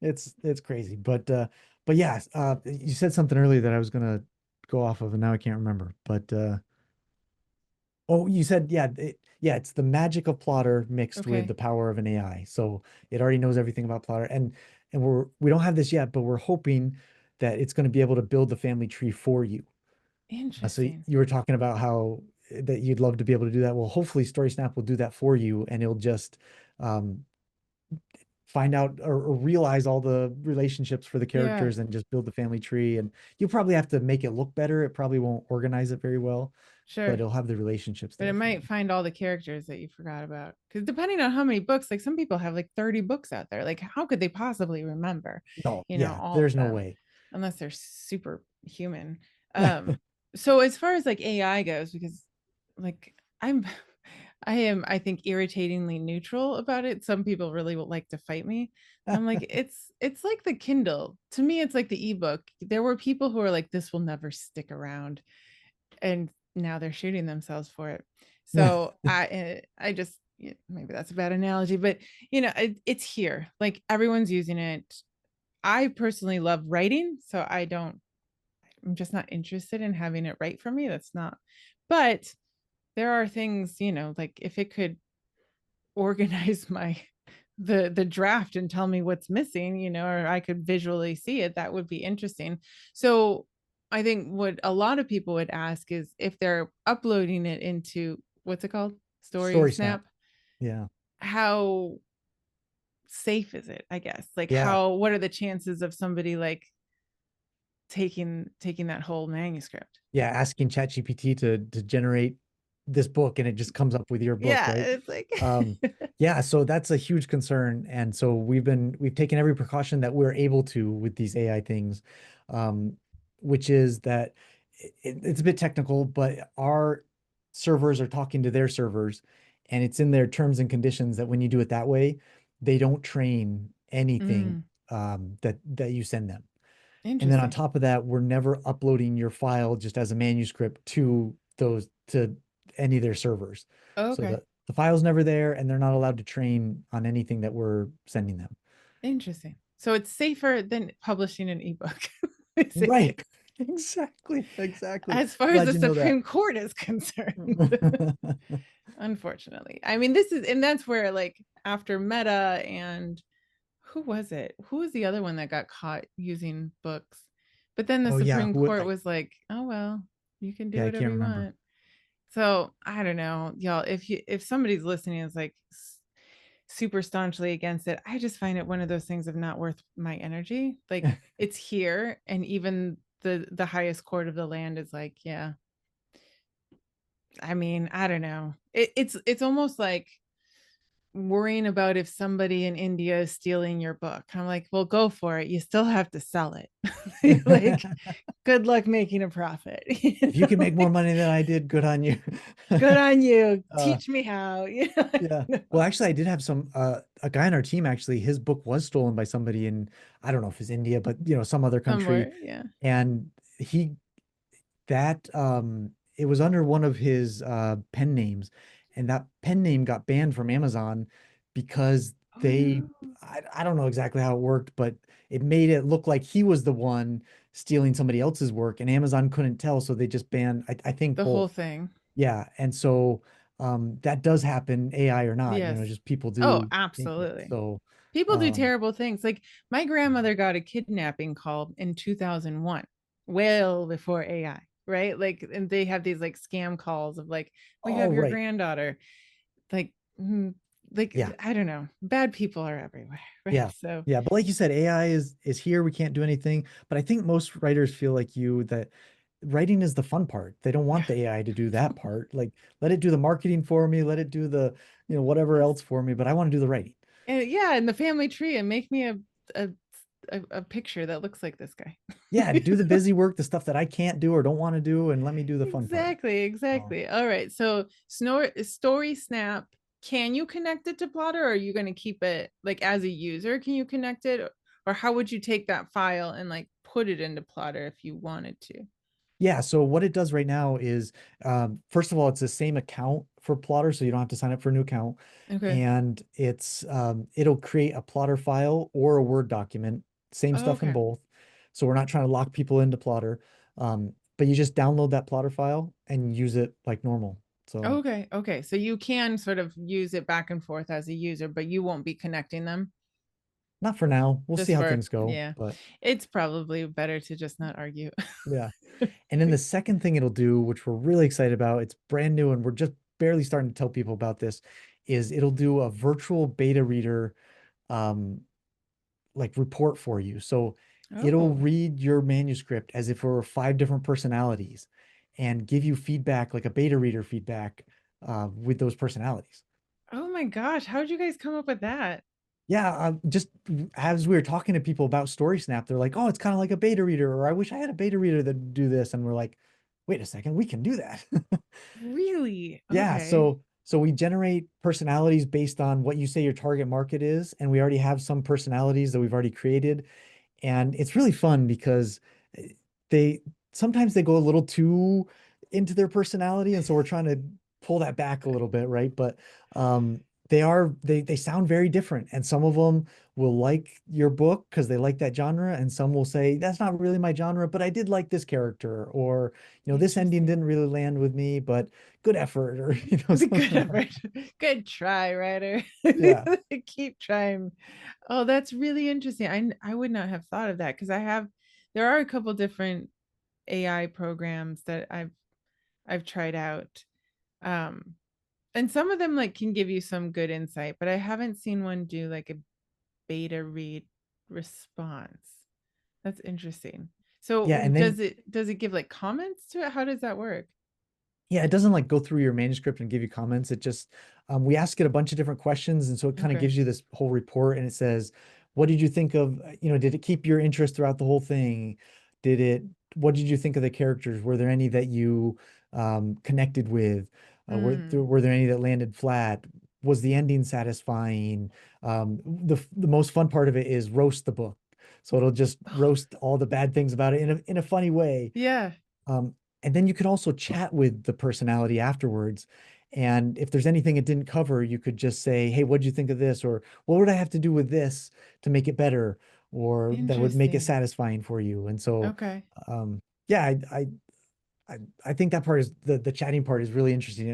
It's crazy. But yeah, you said something earlier that I was gonna go off of, and now I can't remember. But oh, you said, yeah, yeah, it's the magic of Plotter mixed with Okay. the power of an AI. So it already knows everything about Plotter, and we don't have this yet, but we're hoping that it's going to be able to build the family tree for you. So Interesting. you were talking about how that you'd love to be able to do that. Well, hopefully StorySnap will do that for you, and it'll just um, find out or realize all the relationships for the Yeah. characters and just build the family tree. And you'll probably have to make it look better. It probably won't organize it very well, but Sure. it'll have the relationships But it there for might you. find all the characters that you forgot about. Because depending on how many books, like some people have like 30 books out there. Like, how could they possibly remember, No, yeah, all of there's no them way. unless they're super human? Um, so as far as like AI goes, because like I'm I think irritatingly neutral about it. Some people really would like to fight me. And I'm like, it's like the Kindle. To me, it's like the ebook. There were people who are like, this will never stick around, and now they're shooting themselves for it. So I just, maybe that's a bad analogy, but it's here. Like everyone's using it. I personally love writing, so I'm just not interested in having it write for me. That's not. But there are things, like if it could organize my the draft and tell me what's missing, or I could visually see it, that would be interesting. So I think what a lot of people would ask is if they're uploading it into, what's it called, Story StorySnap. Snap, Yeah. how safe is it, I guess, like Yeah. what are the chances of somebody like taking that whole manuscript? Yeah. Asking ChatGPT to generate this book, and it just comes up with your book, Yeah, right? it's like Um, yeah, so that's a huge concern. And so we've taken every precaution that we're able to with these AI things, um, which is that it's a bit technical, but our servers are talking to their servers, and it's in their terms and conditions that when you do it that way, they don't train anything mm, that you send them. And then on interesting. top of that, we're never uploading your file just as a manuscript to any of their servers. Oh, So okay. the file's never there, and they're not allowed to train on anything that we're sending them. Interesting. So it's safer than publishing an ebook, basically, Right. Exactly. Exactly. as far as Glad the you know that. Supreme Court is concerned. Unfortunately. I mean, and that's where, like, after Meta and who was it? Who was the other one that got caught using books? But then the Oh yeah, Supreme Court was like, oh, well, you can do yeah, I whatever can't you remember. want. So I don't know, y'all. If somebody's listening is like super staunchly against it, I just find it one of those things of not worth my energy. Like it's here, and even the highest court of the land is like, yeah. I mean, I don't know. It's almost like worrying about if somebody in India is stealing your book. I'm like, well, go for it. You still have to sell it. Like, good luck making a profit. If you can make more money than I did, good on you. Good on you. Uh, Teach me how. yeah. Well, actually, I did have some a guy on our team actually, his book was stolen by somebody in, I don't know if it's India, but some other country. Somewhere. Yeah. And he that it was under one of his pen names, and that pen name got banned from Amazon because Oh they no. I don't know exactly how it worked, but it made it look like he was the one stealing somebody else's work, and Amazon couldn't tell, so they just banned, I think, The whole both. thing. Yeah, and so that does happen, AI or not, Yes. just people Oh, do think it. absolutely. So People do um terrible things. Like my grandmother got a kidnapping call in 2001, well before AI, right? Like, and they have these like scam calls of like, we oh have your right. granddaughter. Like, like Yeah. I don't know. Bad people are everywhere, right? Yeah. So Yeah, but like you said, AI is here. We can't do anything. But I think most writers feel like you, that writing is the fun part. They don't yeah. want the AI to do that part. Like, let it do the marketing for me, let it do the, whatever Yes. else for me, but I want to do the writing. And yeah, and the family tree and make me a a picture that looks like this guy. Yeah, do the busy work, the stuff that I can't do or don't want to do, and let me do the fun part. Exactly, So, exactly. All right. So Story Snap, can you connect it to Plottr, or are you going to keep it like as a user? Can you connect it? Or how would you take that file and like put it into Plottr if you wanted to? yeah, so what it does right now is, first of all, it's the same account for Plottr, so you don't have to sign up for a new account. Okay. And it'll create a Plottr file or a Word document, same Oh, stuff in okay. both. So we're not trying to lock people into Plottr. But you just download that Plottr file and use it like normal. So Okay. Okay. So you can sort of use it back and forth as a user, but you won't be connecting them not for now. We'll see just how for, things go. yeah. But It's probably better to just not argue. yeah. And then the second thing it'll do, which we're really excited about, it's brand new and we're just barely starting to tell people about this, is it'll do a virtual beta reader um, like report for you. So it'll Oh. read your manuscript as if it were 5 different personalities and give you feedback, like a beta reader feedback with those personalities. Oh my gosh. How did you guys come up with that? Yeah, just as we were talking to people about StorySnap, they're like, "Oh, it's kind of like a beta reader," or "I wish I had a beta reader that would do this." And we're like, "Wait a second, we can do that." Really? Yeah, Okay. so we generate personalities based on what you say your target market is, and we already have some personalities that we've already created. And it's really fun because eh, they sometimes they go a little too into their personality, and so we're trying to pull that back a little bit, right? But they sound very different, and some of them will like your book because they like that genre, and some will say that's not really my genre, but I did like this character, or this ending Interesting. didn't really land with me, but good effort, or Good something like effort. Good try, writer. yeah. Keep trying. Oh, that's really interesting. I would not have thought of that because there are a couple different AI programs that I've tried out. Um, and some of them like can give you some good insight, but I haven't seen one do like a beta read response. That's interesting. Yeah, So and then does it give like comments to it? How does that work? yeah, it doesn't like go through your manuscript and give you comments. It just we ask it a bunch of different questions, and so it kind of Okay. gives you this whole report, and it says, "What did you think of? Did it keep your interest throughout the whole thing? Did it? What did you think of the characters? Were there any that you connected with? Mm. Were there any that landed flat? Was the ending satisfying? The most fun part of it is roast the book, so it'll just roast all the bad things about it in a funny way. Yeah. Um, and then you could also chat with the personality afterwards. And if there's anything it didn't cover, you could just say, "Hey, what did you think of this?" Or "What would I have to do with this to make it better?" Or that would make it Interesting. satisfying for you. And so, Okay. yeah, I think that part is the chatting part is really interesting.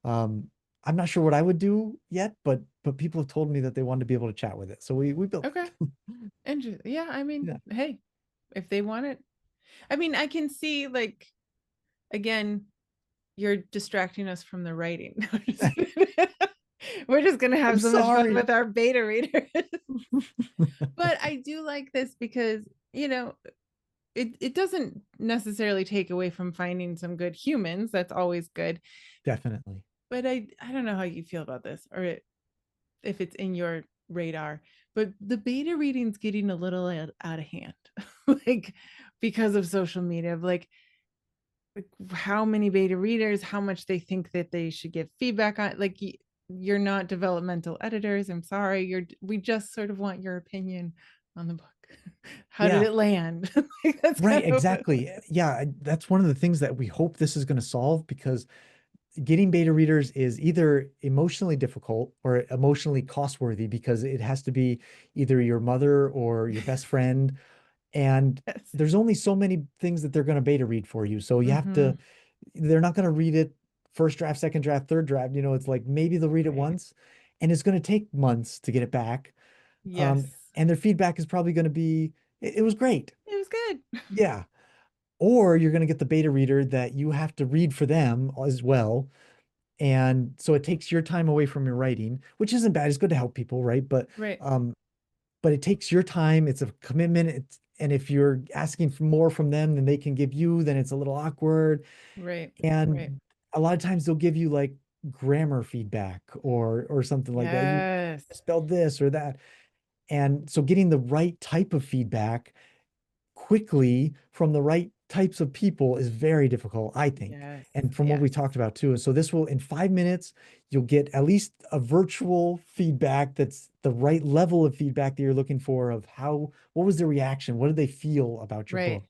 And I'm not sure what I would do yet, but people have told me that they want to be able to chat with it. So we built Okay. it. Interesting. Yeah, I mean, Yeah. hey, if they want it. I mean, I can see like again, you're distracting us from the writing. We're just gonna I'm have so much fun sorry. with our beta readers. But I do like this because, it doesn't necessarily take away from finding some good humans. That's always good. Definitely. But I don't know how you feel about this, or if it's in your radar, but the beta reading's getting a little out of hand. Like, because of social media, of like how many beta readers, how much they think that they should give feedback on. Like, you're not developmental editors. I'm sorry. We just sort of want your opinion on the book. How did Yeah. it land? Like, that's Right, kind of exactly. Yeah, that's one of the things that we hope this is going to solve, because getting beta readers is either emotionally difficult or emotionally cost worthy, because it has to be either your mother or your best friend. And yes. there's only so many things that they're going to beta read for you. So you have Mm-hmm. to, they're not going to read it first draft, second draft, third draft. It's like maybe they'll read it Right. once, and it's going to take months to get it back. Yes. And their feedback is probably going to be, it was great. It was good. Yeah. Or you're going to get the beta reader that you have to read for them as well. And so it takes your time away from your writing, which isn't bad. It's good to help people, right? Right. Um, but it takes your time. It's a commitment. And if you're asking for more from them than they can give you, then it's a little awkward. Right. Right. And a lot of times they'll give you like grammar feedback or something like that. You Yes. spelled this or that. And so getting the right type of feedback quickly from the right types of people is very difficult, I think. Yes. And from what Yes. we talked about too. And so this will, in 5 minutes, you'll get at least a virtual feedback that's the right level of feedback that you're looking for, of what was the reaction? What did they feel about your Right. book?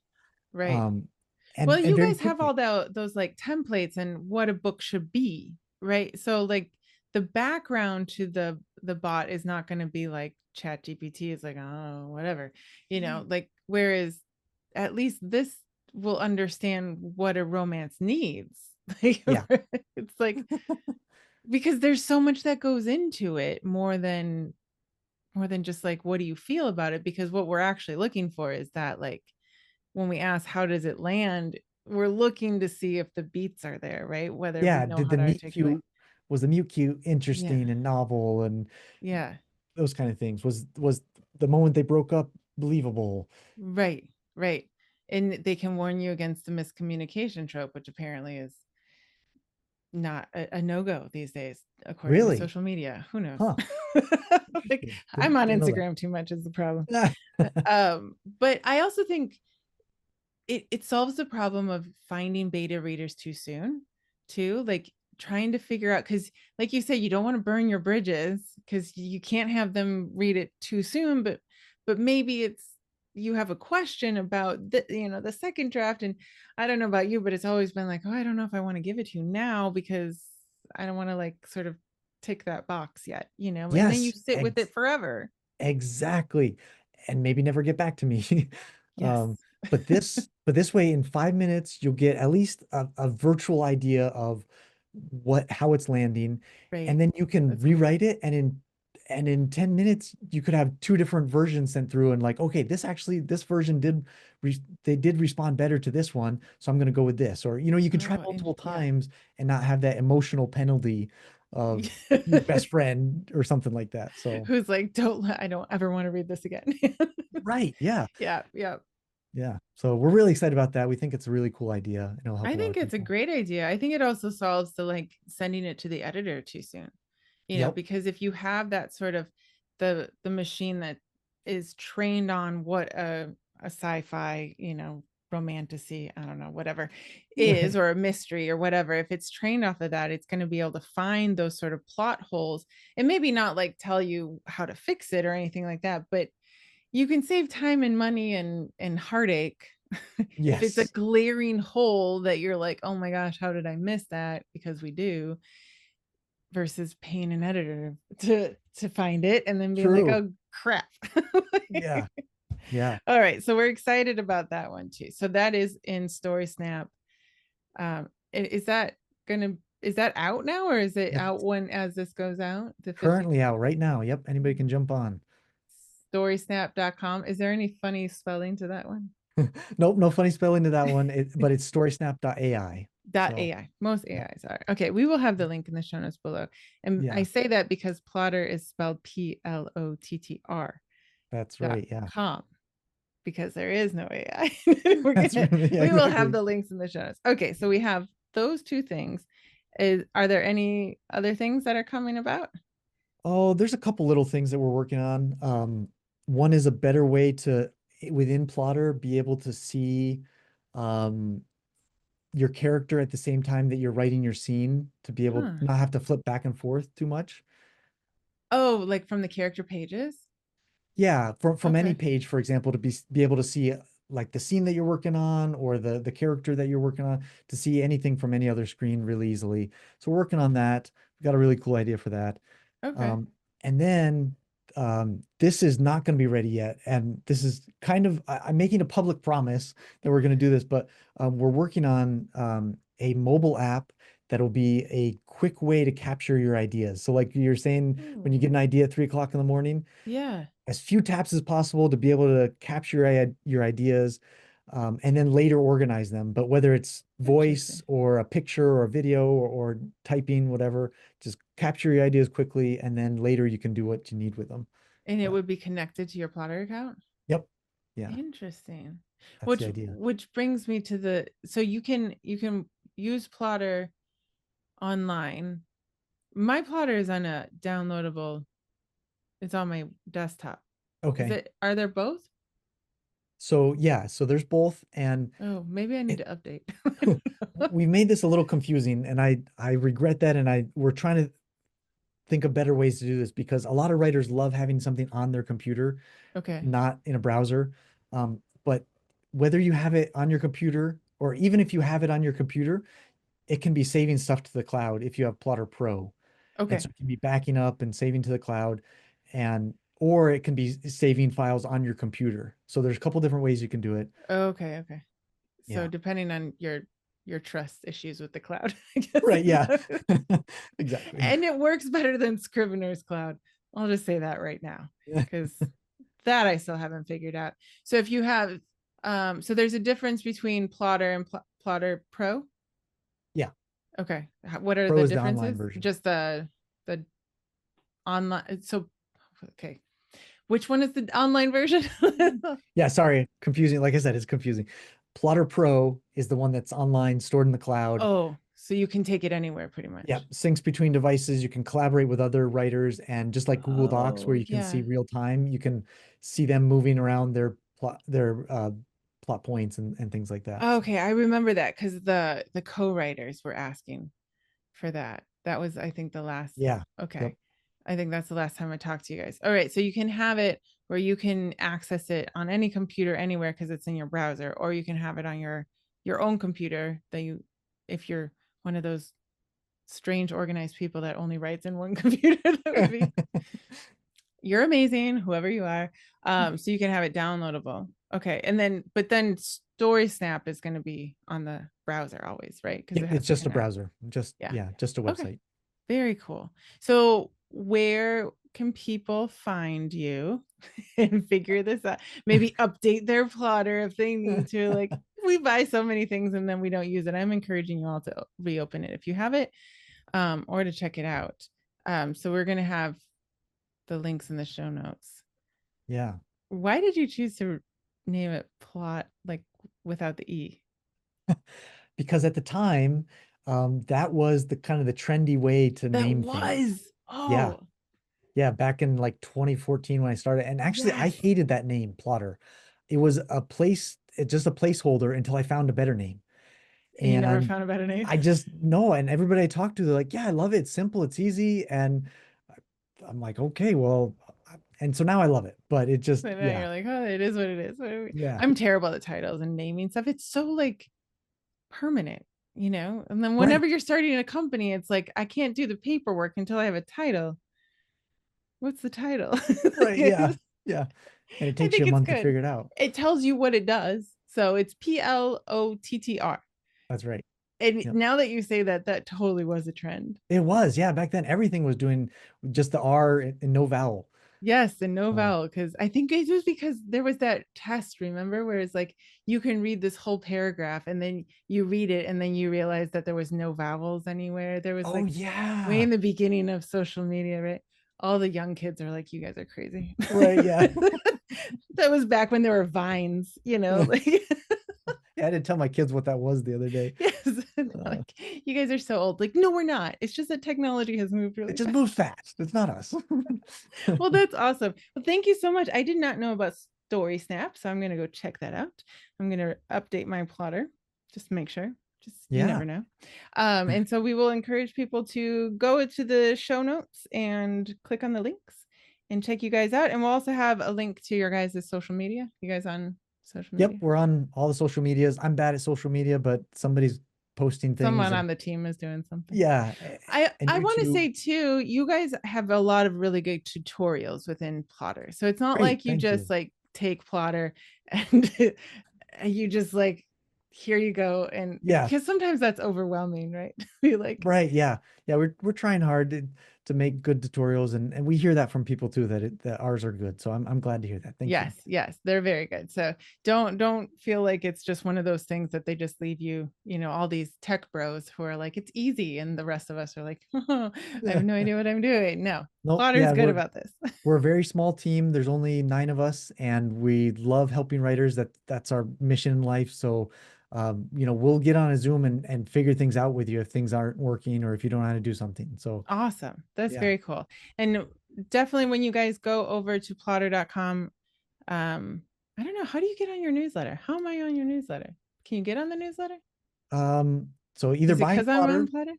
Right. Um, Well, and you very guys have quickly. all those like templates and what a book should be, right? So like the background to the bot is not going to be like Chat GPT is like, oh, whatever, like, whereas at least this will understand what a romance needs. Like, Yeah. it's like, because there's so much that goes into it, more than just like, what do you feel about it? Because what we're actually looking for is that, like, when we ask how does it land, we're looking to see if the beats are there, right? Whether we Yeah. know how to articulate. Was the meet cute Yeah. interesting and novel, and Yeah. those kind of things? Was the moment they broke up believable? Right. Right. And they can warn you against the miscommunication trope, which apparently is not a no-go these days, according to Really? social media. Who knows? Huh. Like, Interesting. I'm on Didn't know Instagram too much is the problem. that. But I also think it solves the problem of finding beta readers too soon, too. Like, trying to figure out, because like you said, you don't want to burn your bridges because you can't have them read it too soon, but maybe it's, you have a question about the second draft, and I don't know about you, but it's always been like, oh, I don't know if I want to give it to you now because I don't want to, like, sort of tick that box yet, and then you Yes, sit with it forever. exactly. And maybe never get back to me. Yes. But this way, in 5 minutes, you'll get at least a virtual idea of how it's landing. And Right. then you can That's cool. rewrite it. And in 10 minutes, you could have two different versions sent through, and like, okay, this version they did respond better to this one. So I'm going to go with this. Or, you can try Oh, multiple yeah. times and not have that emotional penalty of your best friend or something like that. So, Who's like, I don't ever want to read this again. right. Yeah. Yeah, yeah. Yeah. So we're really excited about that. We think it's a really cool idea, and it'll help I a lot think of it's a people. great idea. I think it also solves the, like, sending it to the editor too soon. Yep. Because if you have that sort of the machine that is trained on what a sci-fi, romantasy, I don't know, whatever is, Right. or a mystery or whatever, if it's trained off of that, it's going to be able to find those sort of plot holes, and maybe not like tell you how to fix it or anything like that, but you can save time and money and heartache if it's a Yes. glaring hole that you're like, oh my gosh, how did I miss that? Because we do, versus paying an editor to find it and then being like, True. oh crap. Yeah. Yeah. All right, so we're excited about that one too. So that is in Story Snap. Is that gonna, is that out now, or is it It's out when, as this goes out, the 50 currently out right now. Yep. Anybody can jump on. storysnap.com? Is there any funny spelling to that one? Nope. No funny spelling to that one. But it's storysnap.ai. That So AI, most yeah, AIs are. Okay, we will have the link in the show notes below. And I yeah, say that because Plottr is spelled Plottr that's dot right. Yeah, com because there is no AI. that's really, yeah, We will have exactly. the links in the show notes. Okay, so we have those two things. Are there any other things that are coming about? Oh, there's a couple little things that we're working on. One is a better way to, within Plotter, be able to see um, your character at the same time that you're writing your scene to be able Huh. not have to flip back and forth too much. Oh, like from the character pages? Yeah, from any Okay. page, for example, to be able to see like the scene that you're working on or the character that you're working on, to see anything from any other screen really easily. So we're working on that. We've got a really cool idea for that. Okay. Um, and then this is not going to be ready yet. And this is kind of, I'm making a public promise that we're going to do this, but we're working on a mobile app that'll be a quick way to capture your ideas. So like you're saying, when you Ooh. get an idea at 3 o'clock in the morning, Yeah. as few taps as possible to be able to capture your ideas, and then later organize them. But whether it's voice Interesting. or a picture or a video or typing, whatever, just capture your ideas quickly, and then later you can do what you need with them. And it But would be connected to your Plotter account? yep, yeah, Interesting. that's the Which idea. brings me to the so you can use Plotter online. My Plotter is on a downloadable, it's on my desktop. Is Okay, it, are there both? so yeah, so there's both, and Oh, maybe I need it to update. we made this a little confusing, and I regret that, and I we're trying to think of better ways to do this because a lot of writers love having something on their computer, Okay. not in a browser. But whether you have it on your computer or even if you have it on your computer, it can be saving stuff to the cloud if you have Plotter Pro. And Okay. so it can be backing up and saving to the cloud, and or it can be saving files on your computer. So there's a couple different ways you can do it. Okay. Okay. So Yeah. depending on your trust issues with the cloud, I guess. Right. Yeah. Exactly. And it works better than Scrivener's Cloud. I'll just say that right now because that I still haven't figured out. So if you have, so there's a difference between Plotter and Plotter Pro. Yeah. Okay, what are Pro the is the online differences? version. Just the online. So okay, which one is the online version? Yeah, sorry, confusing. Like I said, it's confusing. Plotter Pro is the one that's online, stored in the cloud. Oh, so you can take it anywhere pretty Yeah, much. syncs between devices. You can collaborate with other writers, and just like Google Docs, where Oh you can see yeah. real time, you can see them moving around their plot points and things like that. So Okay, I remember that because the co-writers were asking for that. That was, I think, the last. yeah, yep. Okay, I think that's the last time I talked to you guys. All right, so you can have it where you can access it on any computer anywhere because it's in your browser, or you can have it on your own computer that you, if you're one of those strange organized people that only writes in one computer, that would be, you're amazing, whoever you are. So you can have it downloadable. Okay, and then but then Story Snap is going to be on the browser always, right? Because it Yep, has it's to just a connect. browser. Just Yeah. yeah, just a Okay. website. Very cool. So where can people find you and figure this out? Maybe update their Plotter if they need to. Like we buy so many things and then we don't use it. I'm encouraging you all to reopen it if you have it, or to check it out. So we're gonna have the links in the show notes. Yeah, Why did you choose to name it Plot, like without the E? because at the time, that was the kind of the trendy way to That name things. was, Yeah, oh yeah, back in like 2014 when I started. And actually, I yes. hated that name, Plotter. It was just a placeholder until I found a better name. And you never And found a better name? I just no, and everybody I talked to, they're like, yeah, I love it. It's simple, it's easy. And I'm like, okay, well, and so now I love it. But it just, So now yeah, you're like, oh, it is what it is. yeah. I'm terrible at titles and naming stuff. It's so like permanent, you know? And then Right, whenever you're starting a company, it's like, I can't do the paperwork until I have a title. What's the title? right, yeah, yeah. And it I takes you think a it's month to good. figure it out. It tells you what it does. So it's Plottr. That's right. And Yep. now that you say that, that totally was a trend. It was, yeah. Back then, everything was doing just the R and no vowel. Yes, and no Uh, vowel, because I think it was because there was that test, remember, where it's like you can read this whole paragraph and then you read it and then you realize that there was no vowels anywhere. There was oh like way yeah. in the beginning of social media, right? All the young kids are like, you guys are crazy. Right, yeah. That was back when there were vines, like Yeah, I didn't tell my kids what that was the other day. yes, Uh, like you guys are so old. Like, no, we're not. It's just that technology has moved it really just fast. moves fast. It's not us. Well, that's awesome. Well, thank you so much. I did not know about Story Snap, so I'm going to go check that out. I'm going to update my Plottr just to make sure. Just you Yeah. never know. And so we will encourage people to go to the show notes and click on the links and check you guys out. And we'll also have a link to your guys' social media. You guys on social Yep, media? we're on all the social medias. I'm bad at social media, but somebody's posting things Someone and on the team is doing something. yeah, and I want to YouTube. say too, you guys have a lot of really good tutorials within Plottr. So it's not Great, like you thank just you. like take Plottr and you just like here you go, and Yeah, because sometimes that's overwhelming, right? Be like, right. Yeah. Yeah. We're trying hard to make good tutorials and we hear that from people too that ours are good. So I'm glad to hear that. Thank you. yes, they're very good. So don't feel like it's just one of those things that they just leave you, all these tech bros who are like, it's easy, and the rest of us are like, oh, I have no idea what I'm doing. No, Nope. Plotter's Yeah, good about this. we're a very small team. There's only 9 of us and we love helping writers. That's our mission in life. So we'll get on a Zoom and figure things out with you if things aren't working or if you don't know how to do something. So Awesome. That's yeah. very cool. And definitely when you guys go over to plotter.com, I don't know, how do you get on your newsletter? How am I on your newsletter? Can you get on the newsletter? So either Is it because I'm on Plotter?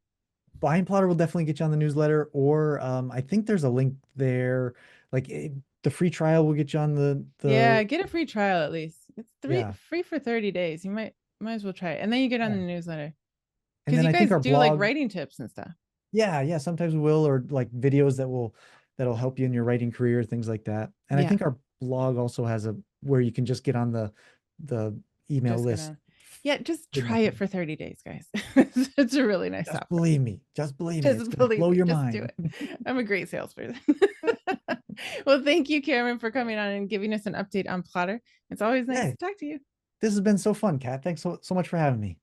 buying Plotter will definitely get you on the newsletter, or I think there's a link there. Like the free trial will get you on the Yeah, get a free trial at least. It's yeah. free for 30 days. You might as well try it. And then you get on Yeah. the newsletter. And Because then you I think guys our do like blog, writing tips and stuff. yeah, sometimes we will, or like videos that'll help you in your writing career, things like that. And I Yeah. think our blog also has a where you can just get on the email Just list. gonna yeah, just For try it nothing. for 30 days, guys. It's a really nice Just software. believe me. Just believe me. It's Just gonna believe blow me. your Just do mind. it. I'm a great salesperson. Well, thank you, Cameron, for coming on and giving us an update on Plottr. It's always nice Yeah, to talk to you. this has been so fun, Kat. Thanks so much for having me.